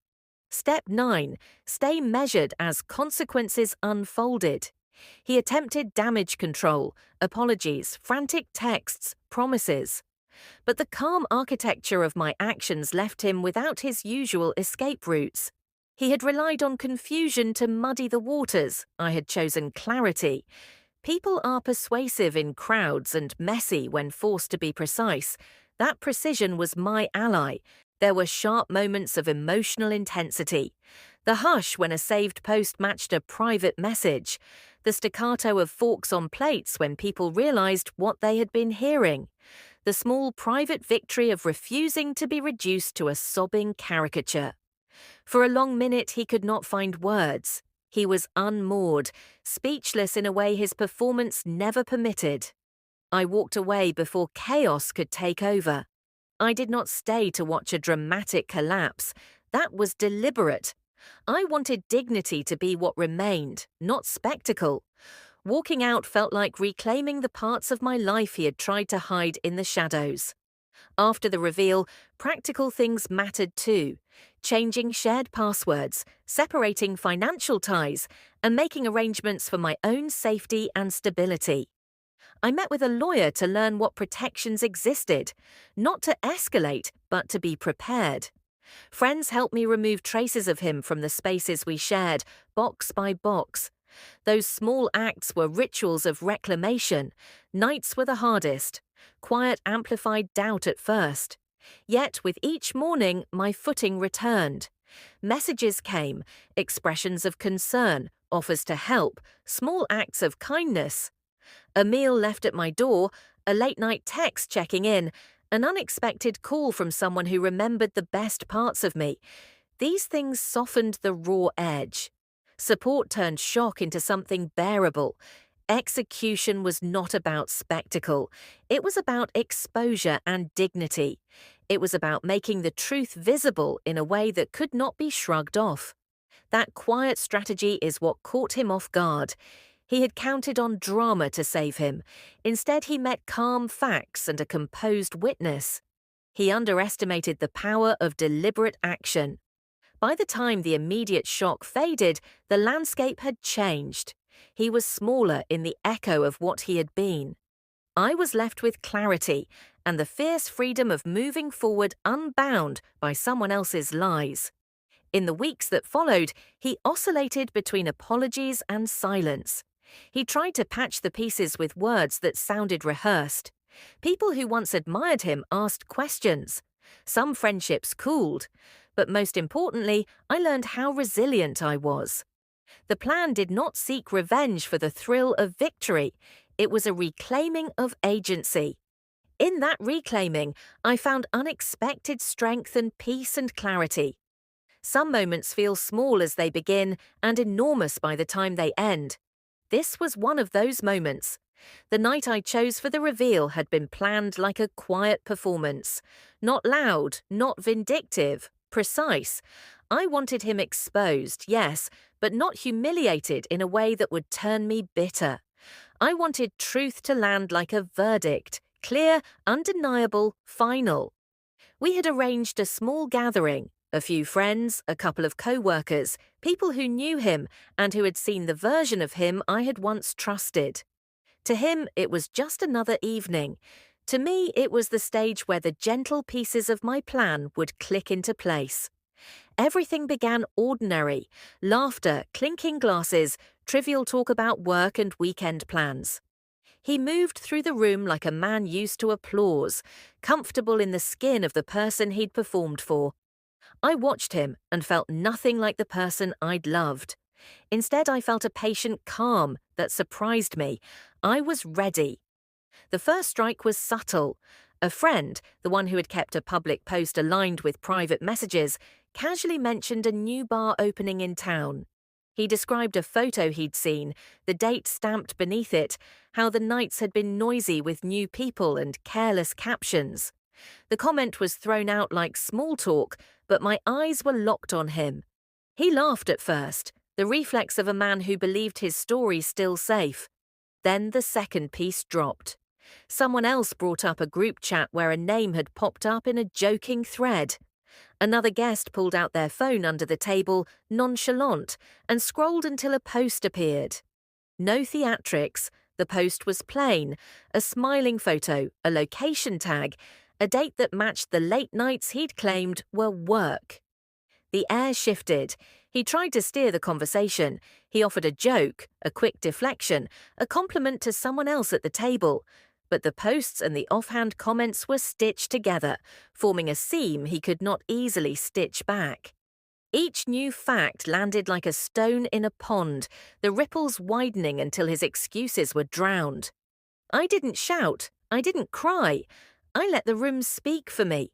Step 9, stay measured as consequences unfolded. He attempted damage control, apologies, frantic texts, promises. But the calm architecture of my actions left him without his usual escape routes. He had relied on confusion to muddy the waters. I had chosen clarity. People are persuasive in crowds and messy when forced to be precise. That precision was my ally. There were sharp moments of emotional intensity. The hush when a saved post matched a private message. The staccato of forks on plates when people realized what they had been hearing. The small private victory of refusing to be reduced to a sobbing caricature. For a long minute he could not find words. He was unmoored, speechless in a way his performance never permitted. I walked away before chaos could take over. I did not stay to watch a dramatic collapse. That was deliberate. I wanted dignity to be what remained, not spectacle. Walking out felt like reclaiming the parts of my life he had tried to hide in the shadows. After the reveal, practical things mattered too. Changing shared passwords, separating financial ties, and making arrangements for my own safety and stability. I met with a lawyer to learn what protections existed, not to escalate, but to be prepared. Friends helped me remove traces of him from the spaces we shared, box by box. Those small acts were rituals of reclamation. Nights were the hardest. Quiet amplified doubt at first. Yet with each morning, my footing returned. Messages came, expressions of concern, offers to help, small acts of kindness. A meal left at my door, a late-night text checking in, an unexpected call from someone who remembered the best parts of me. These things softened the raw edge. Support turned shock into something bearable. Execution was not about spectacle. It was about exposure and dignity. It was about making the truth visible in a way that could not be shrugged off. That quiet strategy is what caught him off guard. He had counted on drama to save him. Instead, he met calm facts and a composed witness. He underestimated the power of deliberate action. By the time the immediate shock faded, the landscape had changed. He was smaller in the echo of what he had been. I was left with clarity and the fierce freedom of moving forward unbound by someone else's lies. In the weeks that followed, he oscillated between apologies and silence. He tried to patch the pieces with words that sounded rehearsed. People who once admired him asked questions. Some friendships cooled. But most importantly, I learned how resilient I was. The plan did not seek revenge for the thrill of victory. It was a reclaiming of agency. In that reclaiming, I found unexpected strength and peace and clarity. Some moments feel small as they begin and enormous by the time they end. This was one of those moments. The night I chose for the reveal had been planned like a quiet performance. Not loud, not vindictive, precise. I wanted him exposed, yes, but not humiliated in a way that would turn me bitter. I wanted truth to land like a verdict, clear, undeniable, final. We had arranged a small gathering. A few friends, a couple of co-workers, people who knew him and who had seen the version of him I had once trusted. To him, it was just another evening. To me, it was the stage where the gentle pieces of my plan would click into place. Everything began ordinary: laughter, clinking glasses, trivial talk about work and weekend plans. He moved through the room like a man used to applause, comfortable in the skin of the person he'd performed for. I watched him and felt nothing like the person I'd loved. Instead, I felt a patient calm that surprised me. I was ready. The first strike was subtle. A friend, the one who had kept a public post aligned with private messages, casually mentioned a new bar opening in town. He described a photo he'd seen, the date stamped beneath it, how the nights had been noisy with new people and careless captions. The comment was thrown out like small talk, but my eyes were locked on him. He laughed at first, the reflex of a man who believed his story still safe. Then the second piece dropped. Someone else brought up a group chat where a name had popped up in a joking thread. Another guest pulled out their phone under the table, nonchalant, and scrolled until a post appeared. No theatrics. The post was plain: a smiling photo, a location tag, a date that matched the late nights he'd claimed were work. The air shifted. He tried to steer the conversation. He offered a joke, a quick deflection, a compliment to someone else at the table. But the posts and the offhand comments were stitched together, forming a seam he could not easily stitch back. Each new fact landed like a stone in a pond, the ripples widening until his excuses were drowned. I didn't shout. I didn't cry. I let the room speak for me.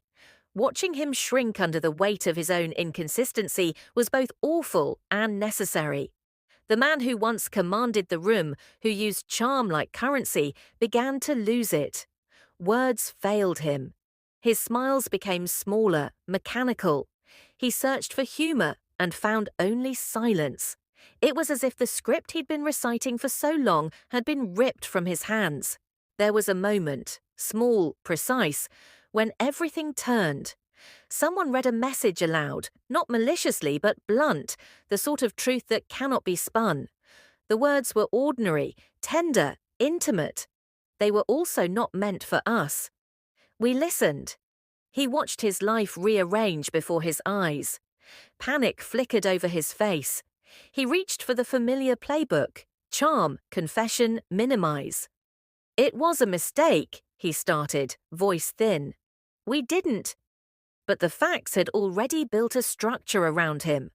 Watching him shrink under the weight of his own inconsistency was both awful and necessary. The man who once commanded the room, who used charm like currency, began to lose it. Words failed him. His smiles became smaller, mechanical. He searched for humor and found only silence. It was as if the script he'd been reciting for so long had been ripped from his hands. There was a moment, small, precise, when everything turned. Someone read a message aloud, not maliciously but blunt, the sort of truth that cannot be spun. The words were ordinary, tender, intimate. They were also not meant for us. We listened. He watched his life rearrange before his eyes. Panic flickered over his face. He reached for the familiar playbook: charm, confession, minimize. "It was a mistake," he started, voice thin. "We didn't." But the facts had already built a structure around him.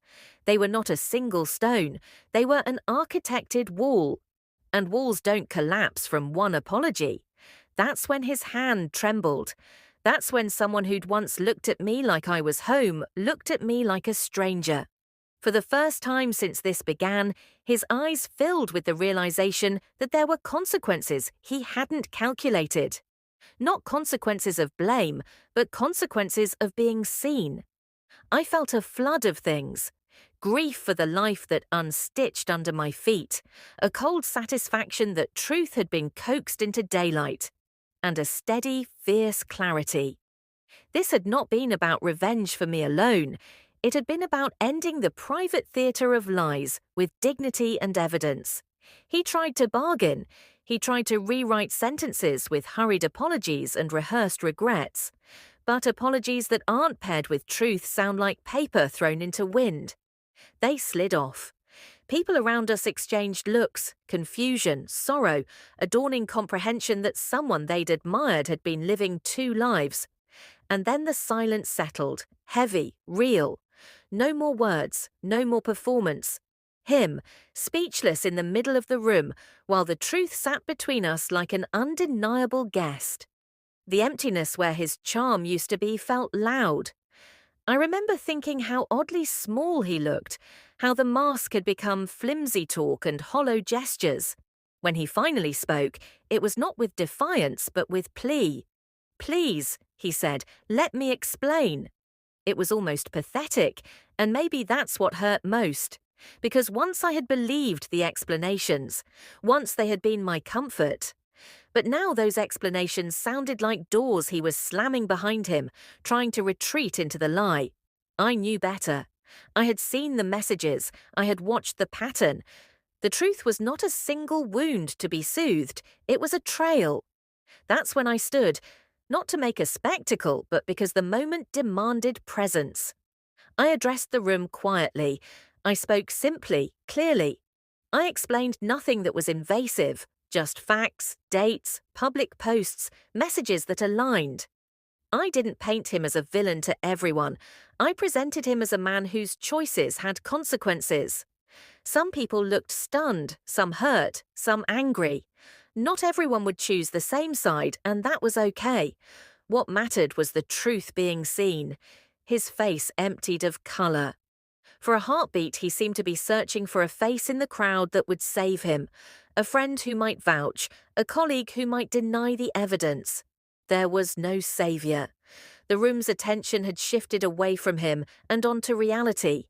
They were not a single stone. They were an architected wall. And walls don't collapse from one apology. That's when his hand trembled. That's when someone who'd once looked at me like I was home looked at me like a stranger. For the first time since this began, his eyes filled with the realization that there were consequences he hadn't calculated. Not consequences of blame, but consequences of being seen. I felt a flood of things. Grief for the life that unstitched under my feet, a cold satisfaction that truth had been coaxed into daylight, and a steady, fierce clarity. This had not been about revenge for me alone. It had been about ending the private theatre of lies with dignity and evidence. He tried to bargain. He tried to rewrite sentences with hurried apologies and rehearsed regrets. But apologies that aren't paired with truth sound like paper thrown into wind. They slid off. People around us exchanged looks, confusion, sorrow, a dawning comprehension that someone they'd admired had been living two lives. And then the silence settled, heavy, real. No more words, no more performance. Him, speechless in the middle of the room, while the truth sat between us like an undeniable guest. The emptiness where his charm used to be felt loud. I remember thinking how oddly small he looked, how the mask had become flimsy talk and hollow gestures. When he finally spoke, it was not with defiance but with plea. "Please," he said, "let me explain." It was almost pathetic, and maybe that's what hurt most. Because once I had believed the explanations, once they had been my comfort. But now those explanations sounded like doors he was slamming behind him, trying to retreat into the lie. I knew better. I had seen the messages. I had watched the pattern. The truth was not a single wound to be soothed. It was a trail. That's when I stood, not to make a spectacle, but because the moment demanded presence. I addressed the room quietly. I spoke simply, clearly. I explained nothing that was invasive, just facts, dates, public posts, messages that aligned. I didn't paint him as a villain to everyone. I presented him as a man whose choices had consequences. Some people looked stunned, some hurt, some angry. Not everyone would choose the same side, and that was okay. What mattered was the truth being seen. His face emptied of color. For a heartbeat, he seemed to be searching for a face in the crowd that would save him, a friend who might vouch, a colleague who might deny the evidence. There was no savior. The room's attention had shifted away from him and onto reality.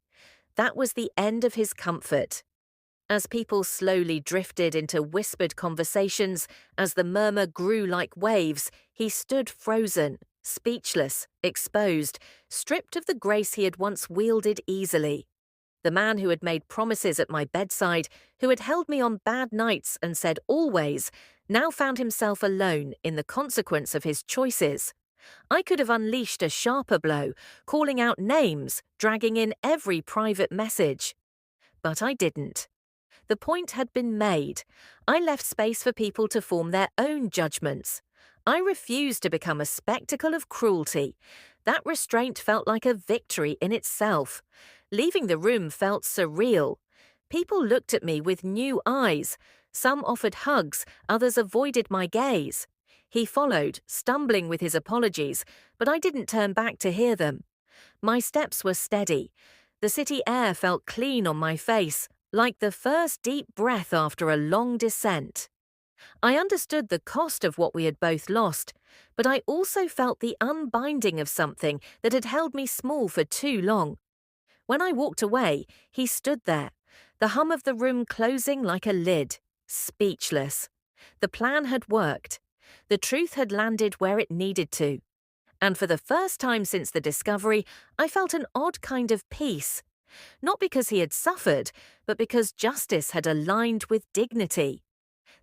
That was the end of his comfort. As people slowly drifted into whispered conversations, as the murmur grew like waves, he stood frozen, speechless, exposed, stripped of the grace he had once wielded easily. The man who had made promises at my bedside, who had held me on bad nights and said always, now found himself alone in the consequence of his choices. I could have unleashed a sharper blow, calling out names, dragging in every private message. But I didn't. The point had been made. I left space for people to form their own judgments. I refused to become a spectacle of cruelty. That restraint felt like a victory in itself. Leaving the room felt surreal. People looked at me with new eyes. Some offered hugs, others avoided my gaze. He followed, stumbling with his apologies, but I didn't turn back to hear them. My steps were steady. The city air felt clean on my face, like the first deep breath after a long descent. I understood the cost of what we had both lost, but I also felt the unbinding of something that had held me small for too long. When I walked away, he stood there, the hum of the room closing like a lid, speechless. The plan had worked. The truth had landed where it needed to. And for the first time since the discovery, I felt an odd kind of peace. Not because he had suffered, but because justice had aligned with dignity.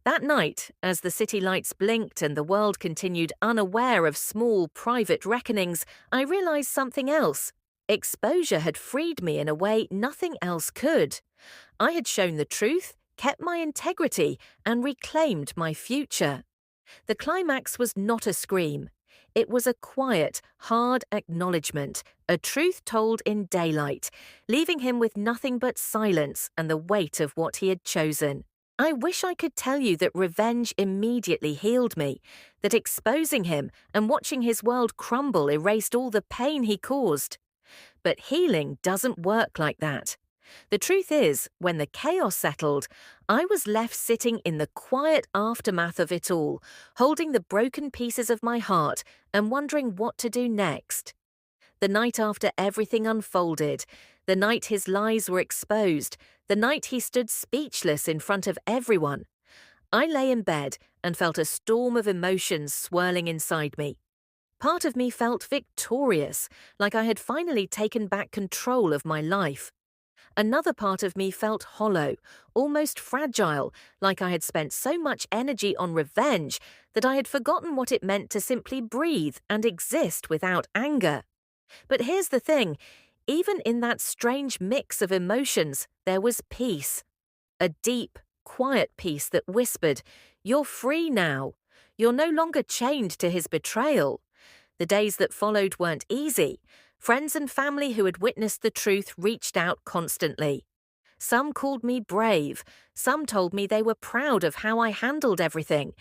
That night, as the city lights blinked and the world continued unaware of small, private reckonings, I realized something else. Exposure had freed me in a way nothing else could. I had shown the truth, kept my integrity, and reclaimed my future. The climax was not a scream. It was a quiet, hard acknowledgement, a truth told in daylight, leaving him with nothing but silence and the weight of what he had chosen. I wish I could tell you that revenge immediately healed me, that exposing him and watching his world crumble erased all the pain he caused. But healing doesn't work like that. The truth is, when the chaos settled, I was left sitting in the quiet aftermath of it all, holding the broken pieces of my heart and wondering what to do next. The night after everything unfolded, the night his lies were exposed, the night he stood speechless in front of everyone, I lay in bed and felt a storm of emotions swirling inside me. Part of me felt victorious, like I had finally taken back control of my life. Another part of me felt hollow, almost fragile, like I had spent so much energy on revenge that I had forgotten what it meant to simply breathe and exist without anger. But here's the thing, even in that strange mix of emotions, there was peace. A deep, quiet peace that whispered, "You're free now. You're no longer chained to his betrayal." The days that followed weren't easy. Friends and family who had witnessed the truth reached out constantly. Some called me brave, some told me they were proud of how I handled everything,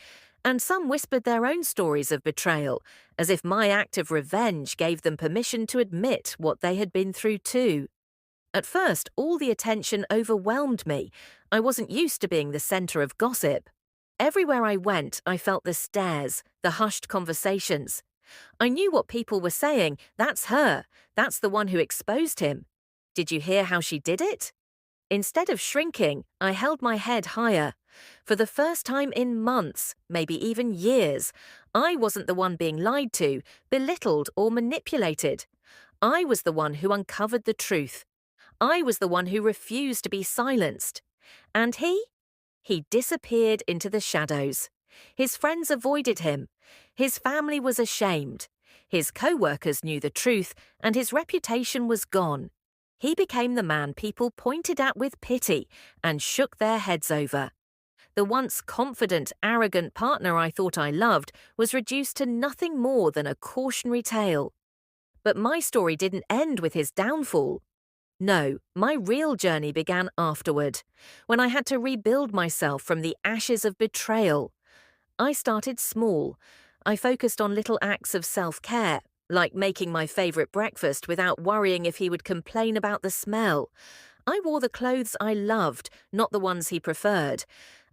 and some whispered their own stories of betrayal, as if my act of revenge gave them permission to admit what they had been through too. At first, all the attention overwhelmed me. I wasn't used to being the center of gossip. Everywhere I went, I felt the stares, the hushed conversations. I knew what people were saying. That's her. That's the one who exposed him. Did you hear how she did it? Instead of shrinking, I held my head higher. For the first time in months, maybe even years, I wasn't the one being lied to, belittled, or manipulated. I was the one who uncovered the truth. I was the one who refused to be silenced. And he? He disappeared into the shadows. His friends avoided him. His family was ashamed. His co-workers knew the truth, and his reputation was gone. He became the man people pointed at with pity and shook their heads over. The once confident, arrogant partner I thought I loved was reduced to nothing more than a cautionary tale. But my story didn't end with his downfall. No, my real journey began afterward, when I had to rebuild myself from the ashes of betrayal. I started small. I focused on little acts of self-care, like making my favorite breakfast without worrying if he would complain about the smell. I wore the clothes I loved, not the ones he preferred.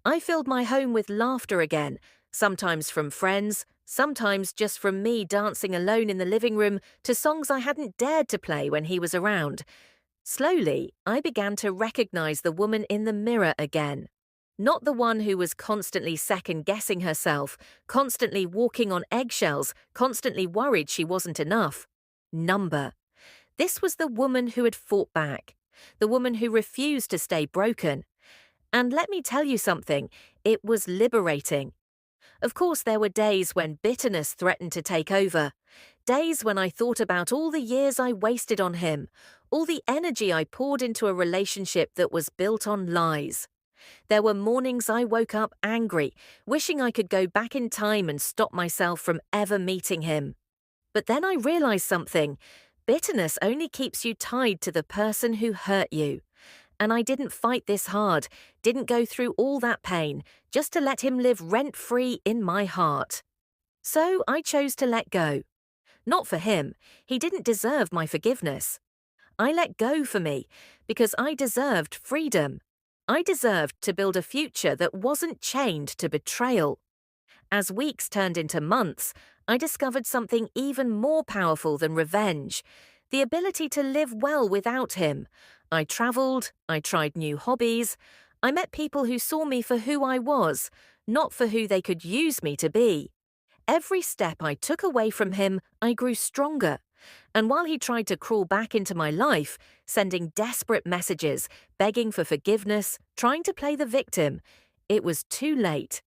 I filled my home with laughter again, sometimes from friends, sometimes just from me dancing alone in the living room to songs I hadn't dared to play when he was around. Slowly, I began to recognize the woman in the mirror again. Not the one who was constantly second-guessing herself, constantly walking on eggshells, constantly worried she wasn't enough. Number. This was the woman who had fought back, the woman who refused to stay broken. And let me tell you something, it was liberating. Of course, there were days when bitterness threatened to take over, days when I thought about all the years I wasted on him, all the energy I poured into a relationship that was built on lies. There were mornings I woke up angry, wishing I could go back in time and stop myself from ever meeting him. But then I realized something. Bitterness only keeps you tied to the person who hurt you. And I didn't fight this hard, didn't go through all that pain, just to let him live rent-free in my heart. So I chose to let go. Not for him, he didn't deserve my forgiveness. I let go for me, because I deserved freedom. I deserved to build a future that wasn't chained to betrayal. As weeks turned into months, I discovered something even more powerful than revenge: the ability to live well without him. I traveled, I tried new hobbies, I met people who saw me for who I was, not for who they could use me to be. Every step I took away from him, I grew stronger. And while he tried to crawl back into my life, sending desperate messages, begging for forgiveness, trying to play the victim, it was too late.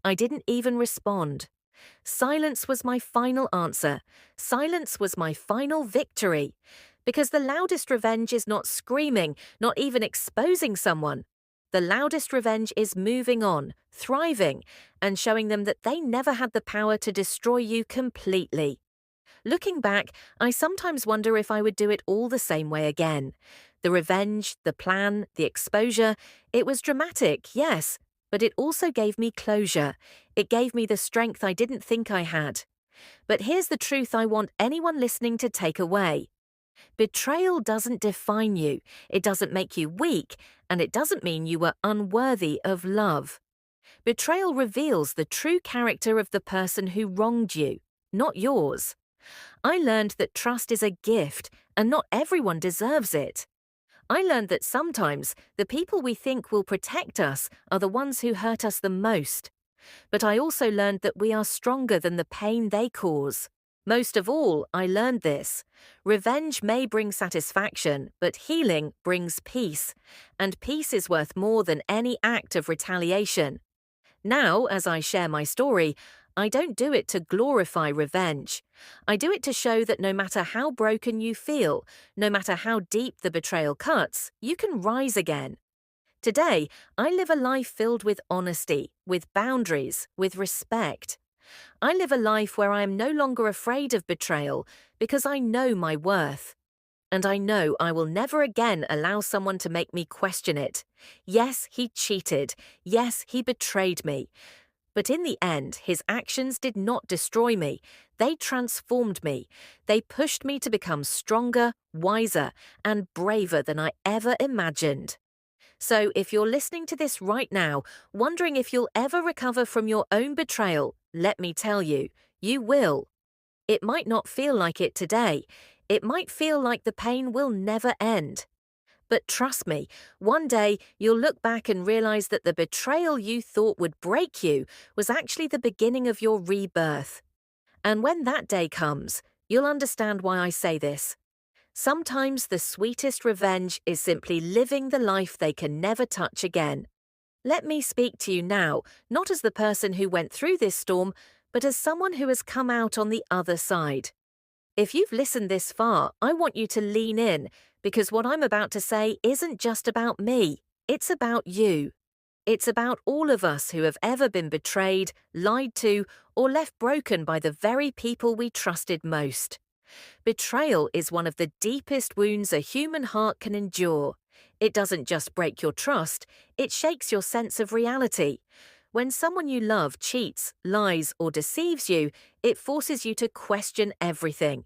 I didn't even respond. Silence was my final answer. Silence was my final victory. Because the loudest revenge is not screaming, not even exposing someone. The loudest revenge is moving on, thriving, and showing them that they never had the power to destroy you completely. Looking back, I sometimes wonder if I would do it all the same way again. The revenge, the plan, the exposure, it was dramatic, yes, but it also gave me closure. It gave me the strength I didn't think I had. But here's the truth I want anyone listening to take away. Betrayal doesn't define you, it doesn't make you weak, and it doesn't mean you were unworthy of love. Betrayal reveals the true character of the person who wronged you, not yours. I learned that trust is a gift, and not everyone deserves it. I learned that sometimes the people we think will protect us are the ones who hurt us the most. But I also learned that we are stronger than the pain they cause. Most of all, I learned this: revenge may bring satisfaction, but healing brings peace, and peace is worth more than any act of retaliation. Now, as I share my story, I don't do it to glorify revenge. I do it to show that no matter how broken you feel, no matter how deep the betrayal cuts, you can rise again. Today, I live a life filled with honesty, with boundaries, with respect. I live a life where I am no longer afraid of betrayal because I know my worth. And I know I will never again allow someone to make me question it. Yes, he cheated. Yes, he betrayed me. But in the end, his actions did not destroy me. They transformed me. They pushed me to become stronger, wiser, and braver than I ever imagined. So if you're listening to this right now, wondering if you'll ever recover from your own betrayal, let me tell you, you will. It might not feel like it today. It might feel like the pain will never end. But trust me, one day you'll look back and realize that the betrayal you thought would break you was actually the beginning of your rebirth. And when that day comes, you'll understand why I say this. Sometimes the sweetest revenge is simply living the life they can never touch again. Let me speak to you now, not as the person who went through this storm, but as someone who has come out on the other side. If you've listened this far, I want you to lean in, because what I'm about to say isn't just about me, it's about you. It's about all of us who have ever been betrayed, lied to, or left broken by the very people we trusted most. Betrayal is one of the deepest wounds a human heart can endure. It doesn't just break your trust, it shakes your sense of reality. When someone you love cheats, lies, or deceives you, it forces you to question everything.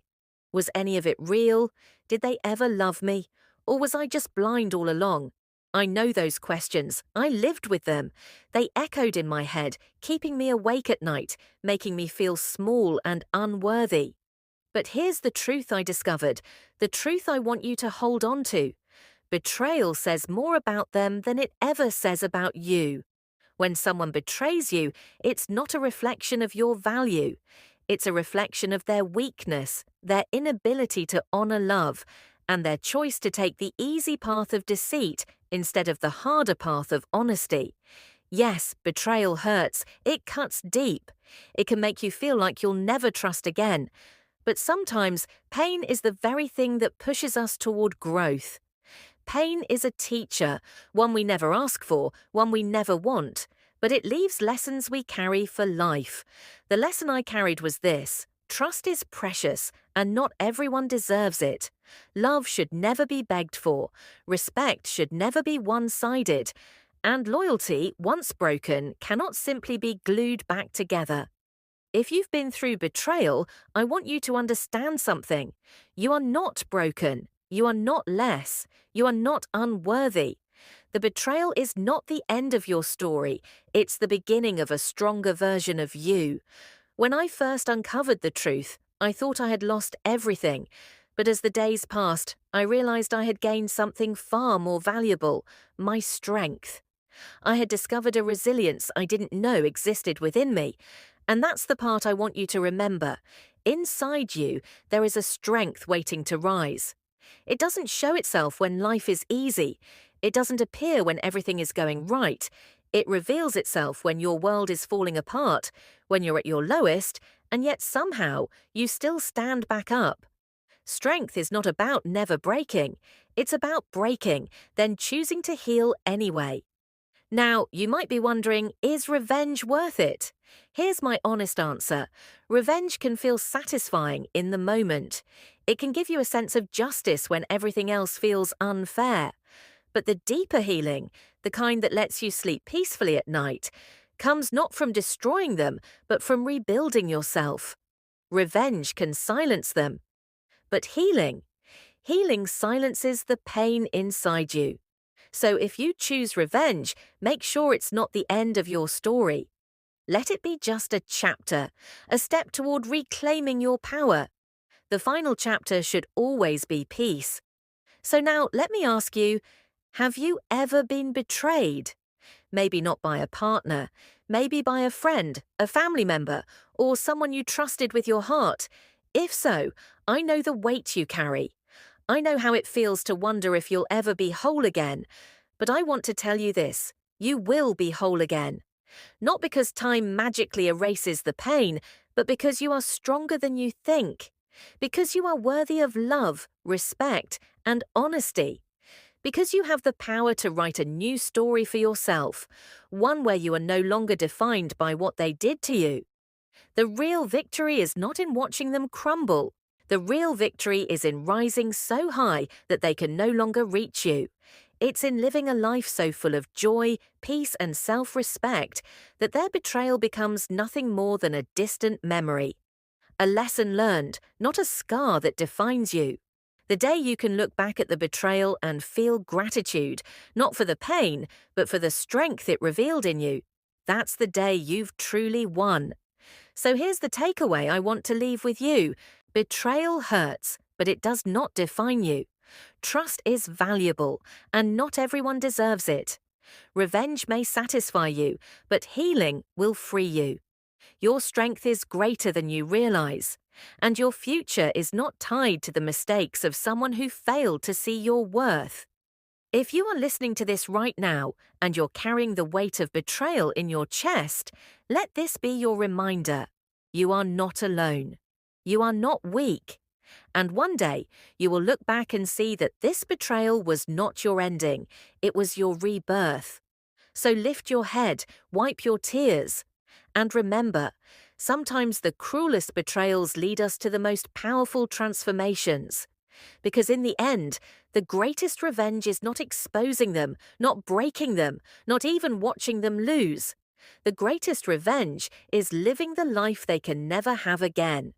Was any of it real? Did they ever love me? Or was I just blind all along? I know those questions. I lived with them. They echoed in my head, keeping me awake at night, making me feel small and unworthy. But here's the truth I discovered, the truth I want you to hold on to. Betrayal says more about them than it ever says about you. When someone betrays you, it's not a reflection of your value. It's a reflection of their weakness, their inability to honor love, and their choice to take the easy path of deceit instead of the harder path of honesty. Yes, betrayal hurts. It cuts deep. It can make you feel like you'll never trust again. But sometimes pain is the very thing that pushes us toward growth. Pain is a teacher, one we never ask for, one we never want, but it leaves lessons we carry for life. The lesson I carried was this: Trust is precious, and not everyone deserves it. Love should never be begged for, respect should never be one-sided, and loyalty, once broken, cannot simply be glued back together. If you've been through betrayal, I want you to understand something. You are not broken. You are not less. You are not unworthy. The betrayal is not the end of your story. It's the beginning of a stronger version of you. When I first uncovered the truth, I thought I had lost everything. But as the days passed, I realized I had gained something far more valuable: my strength. I had discovered a resilience I didn't know existed within me. And that's the part I want you to remember. Inside you, there is a strength waiting to rise. It doesn't show itself when life is easy. It doesn't appear when everything is going right. It reveals itself when your world is falling apart, when you're at your lowest, and yet somehow you still stand back up. Strength is not about never breaking. It's about breaking, then choosing to heal anyway. Now, you might be wondering, is revenge worth it? Here's my honest answer. Revenge can feel satisfying in the moment. It can give you a sense of justice when everything else feels unfair. But the deeper healing, the kind that lets you sleep peacefully at night, comes not from destroying them, but from rebuilding yourself. Revenge can silence them. But healing silences the pain inside you. So if you choose revenge, make sure it's not the end of your story. Let it be just a chapter, a step toward reclaiming your power. The final chapter should always be peace. So now let me ask you, have you ever been betrayed? Maybe not by a partner, maybe by a friend, a family member, or someone you trusted with your heart. If so, I know the weight you carry. I know how it feels to wonder if you'll ever be whole again, but I want to tell you this: you will be whole again. Not because time magically erases the pain, but because you are stronger than you think. Because you are worthy of love, respect, and honesty. Because you have the power to write a new story for yourself, one where you are no longer defined by what they did to you. The real victory is not in watching them crumble. The real victory is in rising so high that they can no longer reach you. It's in living a life so full of joy, peace, and self-respect that their betrayal becomes nothing more than a distant memory. A lesson learned, not a scar that defines you. The day you can look back at the betrayal and feel gratitude, not for the pain, but for the strength it revealed in you, that's the day you've truly won. So here's the takeaway I want to leave with you. Betrayal hurts, but it does not define you. Trust is valuable, and not everyone deserves it. Revenge may satisfy you, but healing will free you. Your strength is greater than you realize, and your future is not tied to the mistakes of someone who failed to see your worth. If you are listening to this right now and you're carrying the weight of betrayal in your chest, let this be your reminder. You are not alone. You are not weak. And one day, you will look back and see that this betrayal was not your ending. It was your rebirth. So lift your head, wipe your tears. And remember, sometimes the cruelest betrayals lead us to the most powerful transformations. Because in the end, the greatest revenge is not exposing them, not breaking them, not even watching them lose. The greatest revenge is living the life they can never have again.